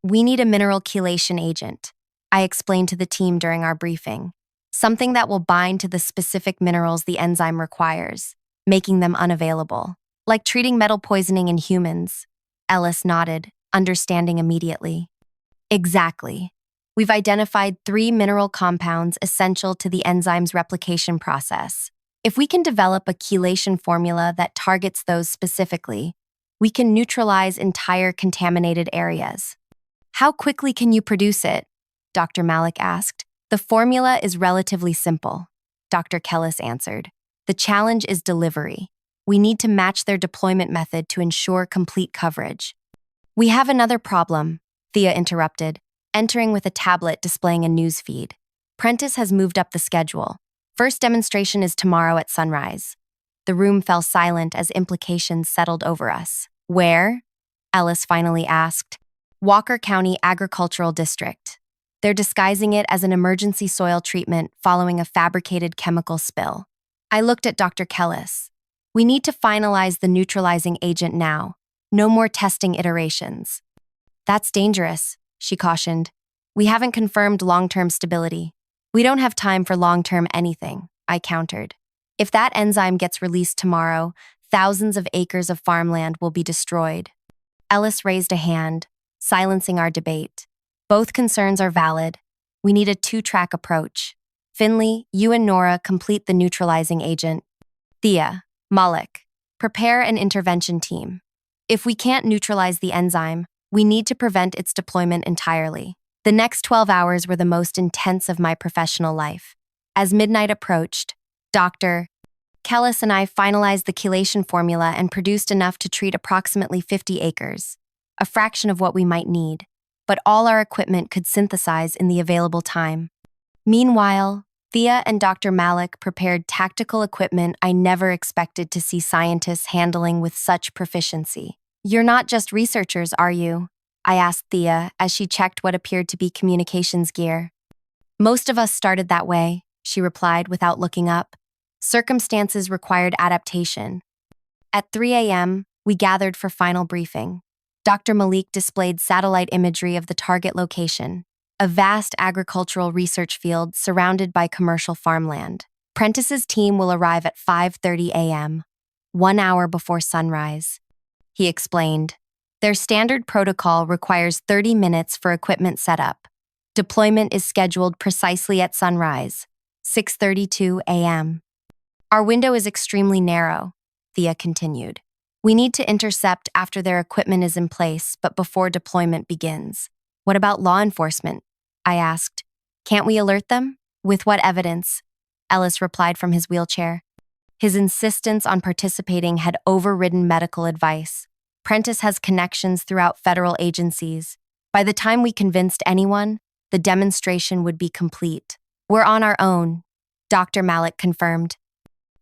We need a mineral chelation agent, I explained to the team during our briefing. Something that will bind to the specific minerals the enzyme requires, making them unavailable. Like treating metal poisoning in humans. Ellis nodded, understanding immediately. Exactly. We've identified 3 mineral compounds essential to the enzyme's replication process. If we can develop a chelation formula that targets those specifically, we can neutralize entire contaminated areas. How quickly can you produce it? Dr. Malik asked. The formula is relatively simple, Dr. Kellis answered. The challenge is delivery. We need to match their deployment method to ensure complete coverage. We have another problem, Thea interrupted, entering with a tablet displaying a news feed. Prentice has moved up the schedule. First demonstration is tomorrow at sunrise. The room fell silent as implications settled over us. Where? Ellis finally asked. Walker County Agricultural District. They're disguising it as an emergency soil treatment following a fabricated chemical spill. I looked at Dr. Kellis. We need to finalize the neutralizing agent now. No more testing iterations. That's dangerous, she cautioned. We haven't confirmed long-term stability. We don't have time for long-term anything, I countered. If that enzyme gets released tomorrow, thousands of acres of farmland will be destroyed. Ellis raised a hand, silencing our debate. Both concerns are valid. We need a 2-track approach. Finley, you and Nora complete the neutralizing agent. Thea, Malik, prepare an intervention team. If we can't neutralize the enzyme, we need to prevent its deployment entirely. The next 12 hours were the most intense of my professional life. As midnight approached, Dr. Kellis and I finalized the chelation formula and produced enough to treat approximately 50 acres, a fraction of what we might need, but all our equipment could synthesize in the available time. Meanwhile, Thea and Dr. Malik prepared tactical equipment I never expected to see scientists handling with such proficiency. You're not just researchers, are you? I asked Thea as she checked what appeared to be communications gear. Most of us started that way, she replied without looking up. Circumstances required adaptation. At 3 a.m., we gathered for final briefing. Dr. Malik displayed satellite imagery of the target location, a vast agricultural research field surrounded by commercial farmland. Prentice's team will arrive at 5:30 a.m., 1 hour before sunrise. He explained. Their standard protocol requires 30 minutes for equipment setup. Deployment is scheduled precisely at sunrise, 6:32 a.m. Our window is extremely narrow, Thea continued. We need to intercept after their equipment is in place, but before deployment begins. What about law enforcement? I asked. Can't we alert them? With what evidence? Ellis replied from his wheelchair. His insistence on participating had overridden medical advice. Prentice has connections throughout federal agencies. By the time we convinced anyone, the demonstration would be complete. We're on our own, Dr. Malik confirmed.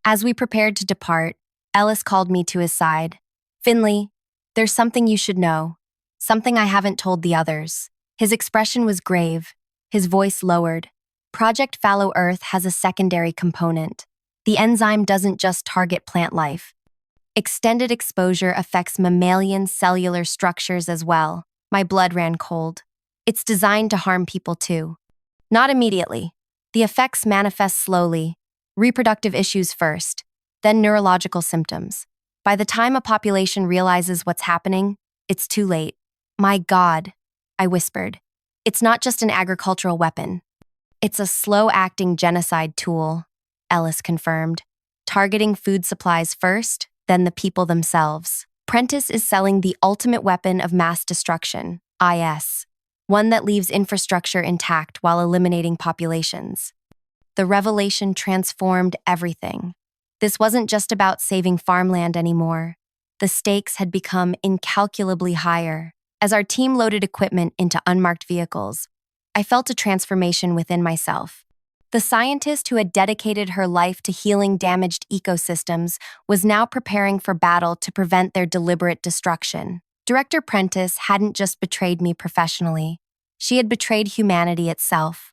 As we prepared to depart, Ellis called me to his side. Finley, there's something you should know. Something I haven't told the others. His expression was grave, his voice lowered. Project Fallow Earth has a secondary component. The enzyme doesn't just target plant life. Extended exposure affects mammalian cellular structures as well. My blood ran cold. It's designed to harm people too. Not immediately. The effects manifest slowly. Reproductive issues first, then neurological symptoms. By the time a population realizes what's happening, it's too late. My God, I whispered. It's not just an agricultural weapon. It's a slow-acting genocide tool, Ellis confirmed. Targeting food supplies first, than the people themselves. Prentice is selling the ultimate weapon of mass destruction, IS, one that leaves infrastructure intact while eliminating populations. The revelation transformed everything. This wasn't just about saving farmland anymore. The stakes had become incalculably higher. As our team loaded equipment into unmarked vehicles, I felt a transformation within myself. The scientist who had dedicated her life to healing damaged ecosystems was now preparing for battle to prevent their deliberate destruction. Director Prentice hadn't just betrayed me professionally, she had betrayed humanity itself.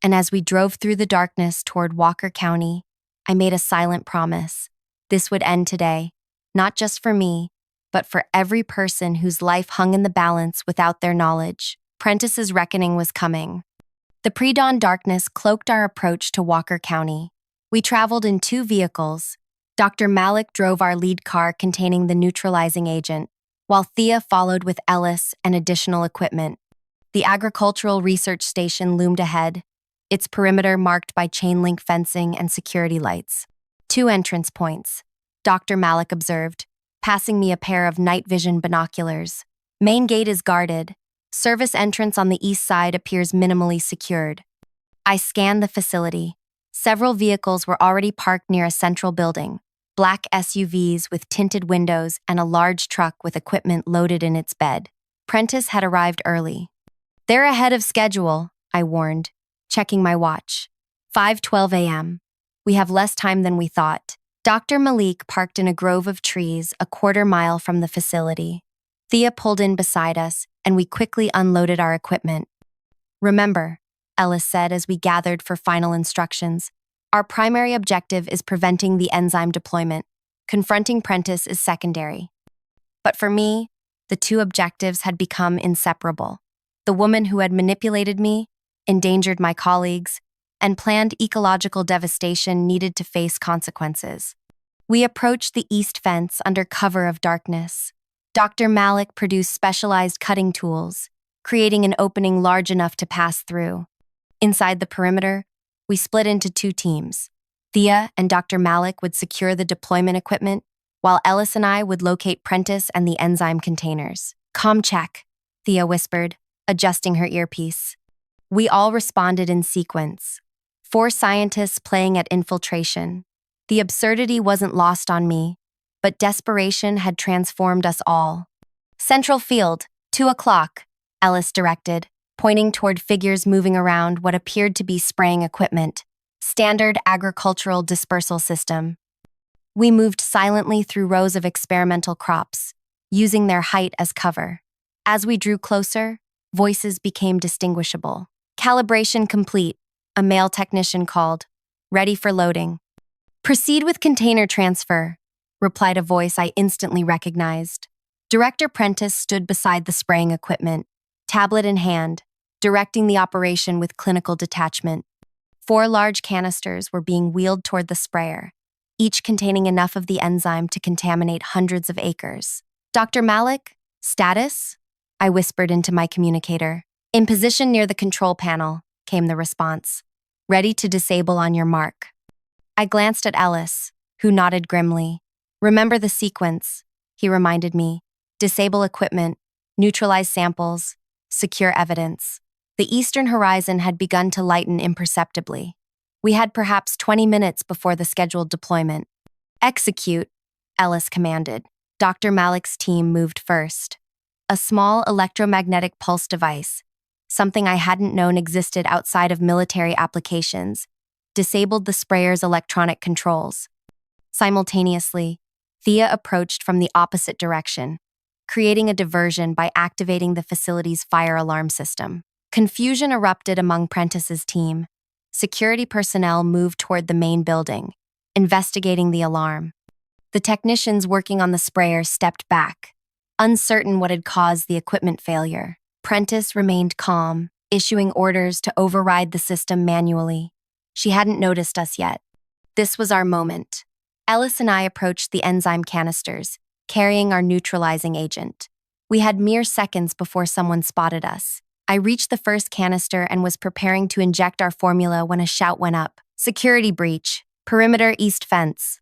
And as we drove through the darkness toward Walker County, I made a silent promise. This would end today, not just for me, but for every person whose life hung in the balance without their knowledge. Prentice's reckoning was coming. The pre-dawn darkness cloaked our approach to Walker County. We traveled in 2 vehicles. Dr. Malik drove our lead car containing the neutralizing agent, while Thea followed with Ellis and additional equipment. The agricultural research station loomed ahead, its perimeter marked by chain-link fencing and security lights. 2 entrance points, Dr. Malik observed, passing me a pair of night vision binoculars. Main gate is guarded. Service entrance on the east side appears minimally secured. I scanned the facility. Several vehicles were already parked near a central building, black SUVs with tinted windows and a large truck with equipment loaded in its bed. Prentice had arrived early. "They're ahead of schedule," I warned, checking my watch. 5:12 a.m. We have less time than we thought. Dr. Malik parked in a grove of trees a quarter-mile from the facility. Thea pulled in beside us, and we quickly unloaded our equipment. "Remember," Ellis said as we gathered for final instructions, "our primary objective is preventing the enzyme deployment. Confronting Prentice is secondary." But for me, the 2 objectives had become inseparable. The woman who had manipulated me, endangered my colleagues, and planned ecological devastation needed to face consequences. We approached the east fence under cover of darkness. Dr. Malik produced specialized cutting tools, creating an opening large enough to pass through. Inside the perimeter, we split into 2 teams. Thea and Dr. Malik would secure the deployment equipment, while Ellis and I would locate Prentice and the enzyme containers. "Comm check," Thea whispered, adjusting her earpiece. We all responded in sequence. 4 scientists playing at infiltration. The absurdity wasn't lost on me, but desperation had transformed us all. "Central field, 2 o'clock, Ellis directed, pointing toward figures moving around what appeared to be spraying equipment. Standard agricultural dispersal system. We moved silently through rows of experimental crops, using their height as cover. As we drew closer, voices became distinguishable. "Calibration complete," a male technician called. "Ready for loading." "Proceed with container transfer," replied a voice I instantly recognized. Director Prentice stood beside the spraying equipment, tablet in hand, directing the operation with clinical detachment. 4 large canisters were being wheeled toward the sprayer, each containing enough of the enzyme to contaminate hundreds of acres. "Dr. Malik, status?" I whispered into my communicator. "In position near the control panel," came the response. "Ready to disable on your mark." I glanced at Ellis, who nodded grimly. "Remember the sequence," he reminded me. "Disable equipment, neutralize samples, secure evidence." The eastern horizon had begun to lighten imperceptibly. We had perhaps 20 minutes before the scheduled deployment. "Execute," Ellis commanded. Dr. Malik's team moved first. A small electromagnetic pulse device, something I hadn't known existed outside of military applications, disabled the sprayer's electronic controls. Simultaneously, Thea approached from the opposite direction, creating a diversion by activating the facility's fire alarm system. Confusion erupted among Prentice's team. Security personnel moved toward the main building, investigating the alarm. The technicians working on the sprayer stepped back, uncertain what had caused the equipment failure. Prentice remained calm, issuing orders to override the system manually. She hadn't noticed us yet. This was our moment. Ellis and I approached the enzyme canisters, carrying our neutralizing agent. We had mere seconds before someone spotted us. I reached the first canister and was preparing to inject our formula when a shout went up. "Security breach. Perimeter east fence."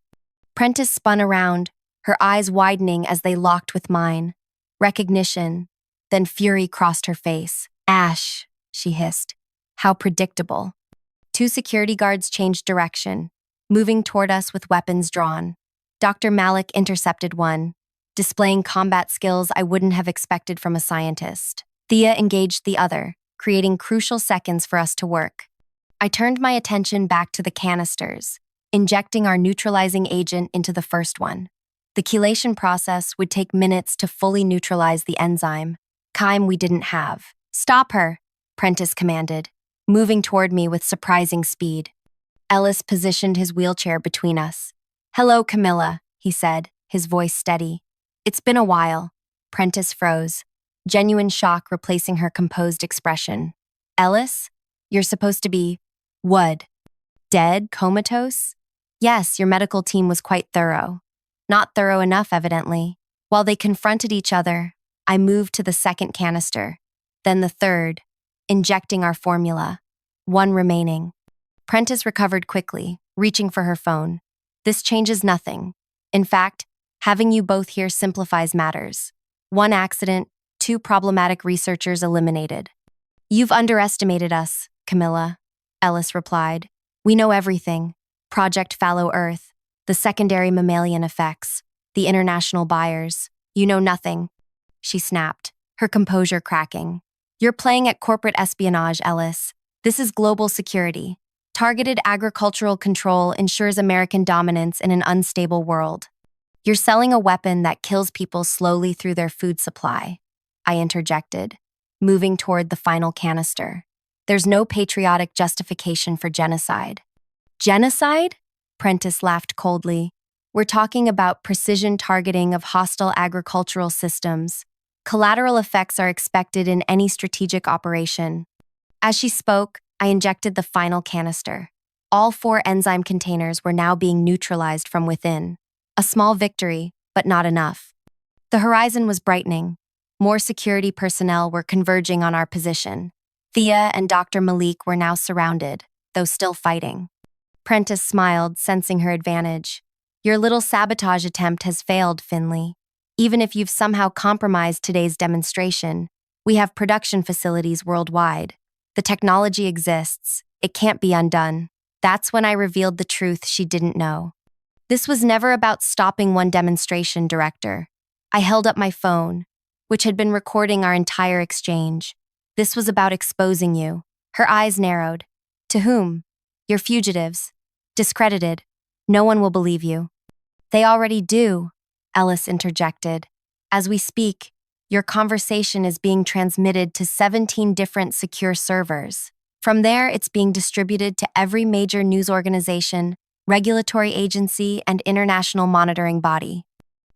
Prentice spun around, her eyes widening as they locked with mine. Recognition, then fury crossed her face. Ash, she hissed. How predictable. Two security guards changed direction, moving toward us with weapons drawn. Dr. Malik intercepted one, displaying combat skills I wouldn't have expected from a scientist. Thea engaged the other, creating crucial seconds for us to work. I turned my attention back to the canisters, injecting our neutralizing agent into the first one. The chelation process would take minutes to fully neutralize the enzyme, chyme we didn't have. Stop her, Prentice commanded, moving toward me with surprising speed. Ellis positioned his wheelchair between us. Hello, Camilla, he said, his voice steady. It's been a while. Prentice froze, genuine shock replacing her composed expression. Ellis? You're supposed to be… what? Dead? Comatose? Yes, your medical team was quite thorough. Not thorough enough, evidently. While they confronted each other, I moved to the second canister, then the third, injecting our formula. One remaining. Prentice recovered quickly, reaching for her phone. This changes nothing. In fact, having you both here simplifies matters. One accident, two problematic researchers eliminated. You've underestimated us, Camilla, Ellis replied. We know everything. Project Fallow Earth, the secondary mammalian effects, the international buyers. You know nothing. She snapped, her composure cracking. You're playing at corporate espionage, Ellis. This is global security. Targeted agricultural control ensures American dominance in an unstable world. You're selling a weapon that kills people slowly through their food supply, I interjected, moving toward the final canister. There's no patriotic justification for genocide. Genocide? Prentice laughed coldly. We're talking about precision targeting of hostile agricultural systems. Collateral effects are expected in any strategic operation. As she spoke, I injected the final canister. All 4 enzyme containers were now being neutralized from within. A small victory, but not enough. The horizon was brightening. More security personnel were converging on our position. Thea and Dr. Malik were now surrounded, though still fighting. Prentice smiled, sensing her advantage. Your little sabotage attempt has failed, Finley. Even if you've somehow compromised today's demonstration, we have production facilities worldwide. The technology exists. It can't be undone. That's when I revealed the truth she didn't know. This was never about stopping one demonstration, Director. I held up my phone, which had been recording our entire exchange. This was about exposing you. Her eyes narrowed. To whom? Your fugitives. Discredited. No one will believe you. They already do, Ellis interjected. As we speak, your conversation is being transmitted to 17 different secure servers. From there, it's being distributed to every major news organization, regulatory agency, and international monitoring body.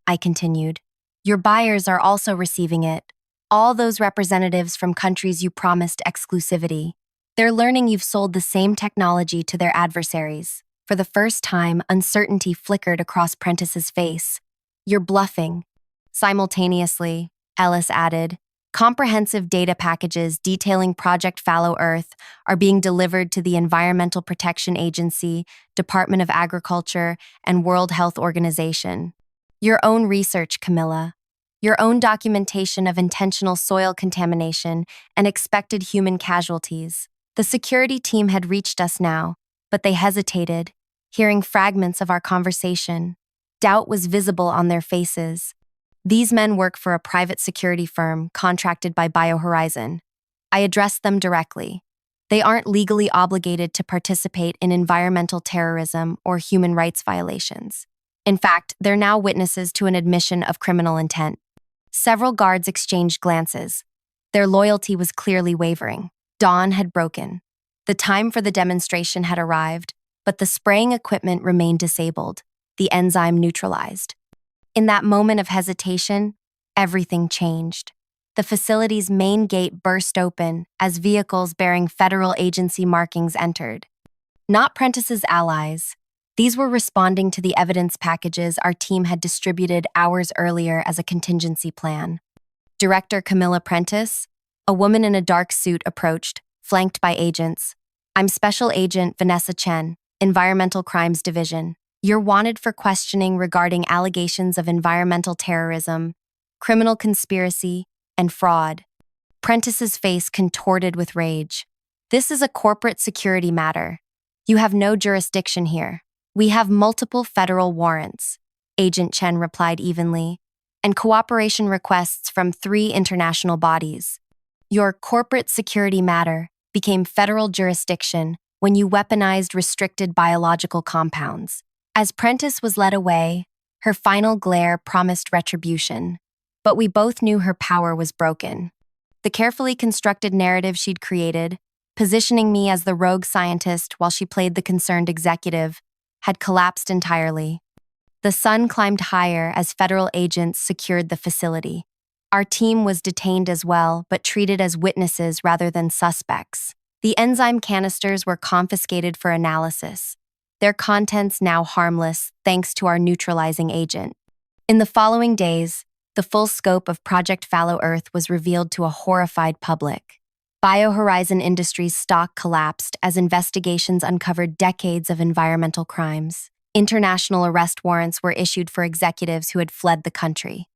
I continued. Your buyers are also receiving it. All those representatives from countries you promised exclusivity. They're learning you've sold the same technology to their adversaries. For the first time, uncertainty flickered across Prentice's face. You're bluffing. Simultaneously, Ellis added, comprehensive data packages detailing Project Fallow Earth are being delivered to the Environmental Protection Agency, Department of Agriculture, and World Health Organization. Your own research, Camilla. Your own documentation of intentional soil contamination and expected human casualties. The security team had reached us now, but they hesitated, hearing fragments of our conversation. Doubt was visible on their faces. These men work for a private security firm contracted by BioHorizon. I addressed them directly. They aren't legally obligated to participate in environmental terrorism or human rights violations. In fact, they're now witnesses to an admission of criminal intent. Several guards exchanged glances. Their loyalty was clearly wavering. Dawn had broken. The time for the demonstration had arrived, but the spraying equipment remained disabled, the enzyme neutralized. In that moment of hesitation, everything changed. The facility's main gate burst open as vehicles bearing federal agency markings entered. Not Prentice's allies. These were responding to the evidence packages our team had distributed hours earlier as a contingency plan. Director Camilla Prentice, a woman in a dark suit, approached, flanked by agents. I'm Special Agent Vanessa Chen, Environmental Crimes Division. You're wanted for questioning regarding allegations of environmental terrorism, criminal conspiracy, and fraud. Prentice's face contorted with rage. This is a corporate security matter. You have no jurisdiction here. We have multiple federal warrants, Agent Chen replied evenly, and cooperation requests from 3 international bodies. Your corporate security matter became federal jurisdiction when you weaponized restricted biological compounds. As Prentice was led away, her final glare promised retribution, but we both knew her power was broken. The carefully constructed narrative she'd created, positioning me as the rogue scientist while she played the concerned executive, had collapsed entirely. The sun climbed higher as federal agents secured the facility. Our team was detained as well, but treated as witnesses rather than suspects. The enzyme canisters were confiscated for analysis, their contents now harmless thanks to our neutralizing agent. In the following days, the full scope of Project Fallow Earth was revealed to a horrified public. BioHorizon Industries' stock collapsed as investigations uncovered decades of environmental crimes. International arrest warrants were issued for executives who had fled the country.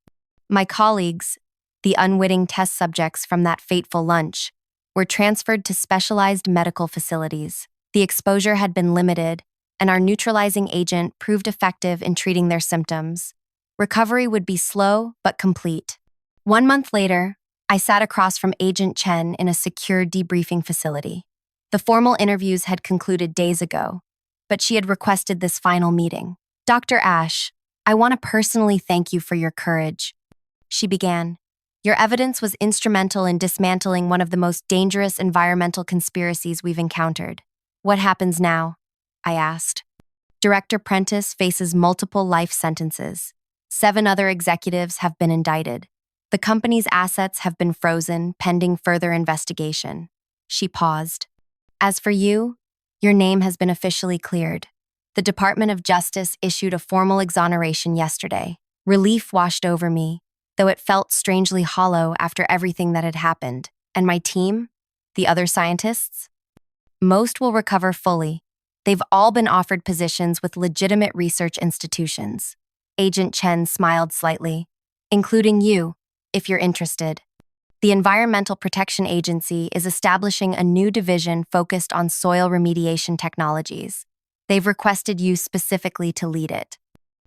My colleagues, the unwitting test subjects from that fateful lunch, were transferred to specialized medical facilities. The exposure had been limited, and our neutralizing agent proved effective in treating their symptoms. Recovery would be slow but complete. 1 month later, I sat across from Agent Chen in a secure debriefing facility. The formal interviews had concluded days ago, but she had requested this final meeting. Dr. Ash, I want to personally thank you for your courage, she began. Your evidence was instrumental in dismantling one of the most dangerous environmental conspiracies we've encountered. What happens now? I asked. Director Prentice faces multiple life sentences. 7 other executives have been indicted. The company's assets have been frozen pending further investigation. She paused. As for you, your name has been officially cleared. The Department of Justice issued a formal exoneration yesterday. Relief washed over me, though it felt strangely hollow after everything that had happened. And my team? The other scientists? Most will recover fully. They've all been offered positions with legitimate research institutions. Agent Chen smiled slightly. Including you, if you're interested. The Environmental Protection Agency is establishing a new division focused on soil remediation technologies. They've requested you specifically to lead it.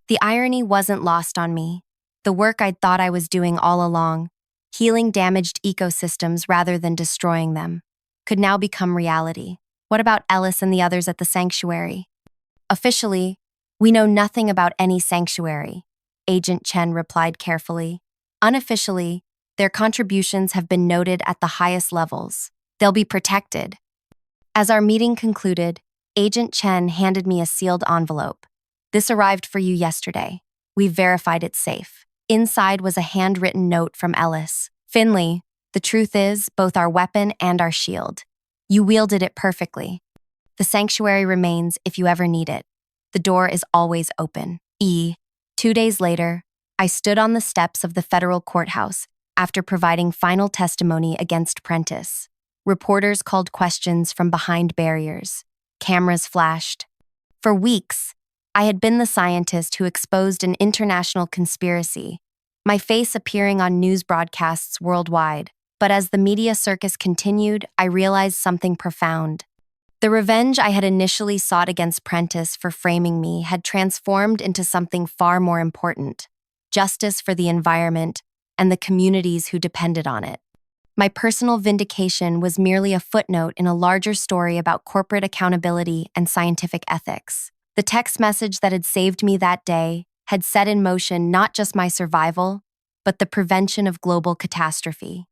The irony wasn't lost on me. The work I'd thought I was doing all along, healing damaged ecosystems rather than destroying them, could now become reality. What about Ellis and the others at the sanctuary? Officially, we know nothing about any sanctuary, Agent Chen replied carefully. Unofficially, their contributions have been noted at the highest levels. They'll be protected. As our meeting concluded, Agent Chen handed me a sealed envelope. This arrived for you yesterday. We've verified it's safe. Inside was a handwritten note from Ellis. Finley, the truth is, both our weapon and our shield. You wielded it perfectly. The sanctuary remains if you ever need it. The door is always open. 2 days later, I stood on the steps of the federal courthouse after providing final testimony against Prentice. Reporters called questions from behind barriers. Cameras flashed. For weeks, I had been the scientist who exposed an international conspiracy, my face appearing on news broadcasts worldwide. But as the media circus continued, I realized something profound. The revenge I had initially sought against Prentice for framing me had transformed into something far more important: justice for the environment and the communities who depended on it. My personal vindication was merely a footnote in a larger story about corporate accountability and scientific ethics. The text message that had saved me that day had set in motion not just my survival, but the prevention of global catastrophe.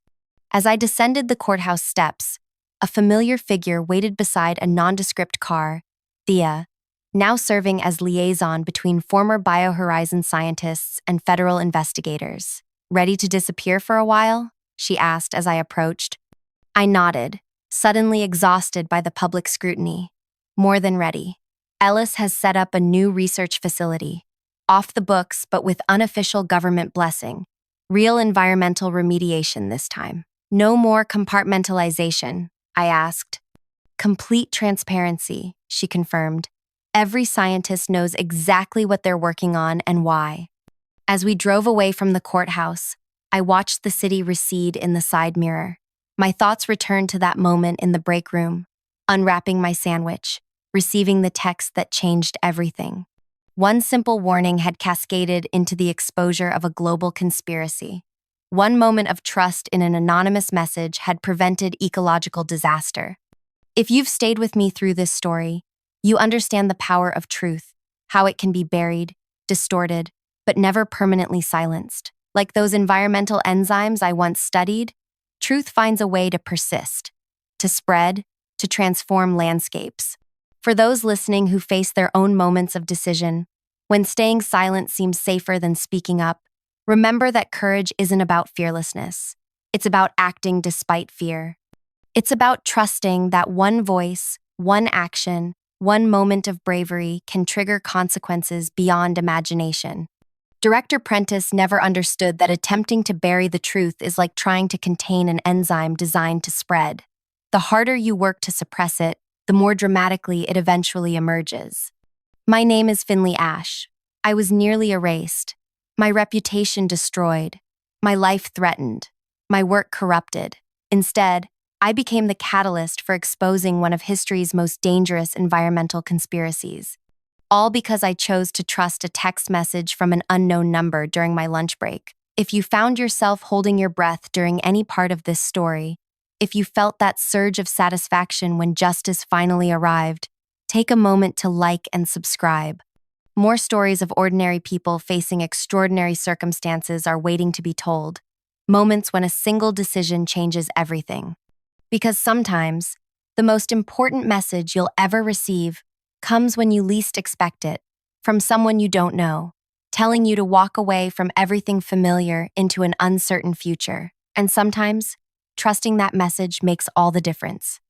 As I descended the courthouse steps, a familiar figure waited beside a nondescript car, Thea, now serving as liaison between former BioHorizon scientists and federal investigators. Ready to disappear for a while? She asked as I approached. I nodded, suddenly exhausted by the public scrutiny. More than ready. Ellis has set up a new research facility, off the books but with unofficial government blessing. Real environmental remediation this time. No more compartmentalization, I asked. Complete transparency, she confirmed. Every scientist knows exactly what they're working on and why. As we drove away from the courthouse, I watched the city recede in the side mirror. My thoughts returned to that moment in the break room, unwrapping my sandwich, receiving the text that changed everything. One simple warning had cascaded into the exposure of a global conspiracy. One moment of trust in an anonymous message had prevented ecological disaster. If you've stayed with me through this story, you understand the power of truth, how it can be buried, distorted, but never permanently silenced. Like those environmental enzymes I once studied, truth finds a way to persist, to spread, to transform landscapes. For those listening who face their own moments of decision, when staying silent seems safer than speaking up, remember that courage isn't about fearlessness. It's about acting despite fear. It's about trusting that one voice, one action, one moment of bravery can trigger consequences beyond imagination. Director Prentice never understood that attempting to bury the truth is like trying to contain an enzyme designed to spread. The harder you work to suppress it, the more dramatically it eventually emerges. My name is Finley Ash. I was nearly erased, my reputation destroyed, my life threatened, my work corrupted. Instead, I became the catalyst for exposing one of history's most dangerous environmental conspiracies. All because I chose to trust a text message from an unknown number during my lunch break. If you found yourself holding your breath during any part of this story, if you felt that surge of satisfaction when justice finally arrived, take a moment to like and subscribe. More stories of ordinary people facing extraordinary circumstances are waiting to be told. Moments when a single decision changes everything. Because sometimes, the most important message you'll ever receive comes when you least expect it, from someone you don't know, telling you to walk away from everything familiar into an uncertain future. And sometimes, trusting that message makes all the difference.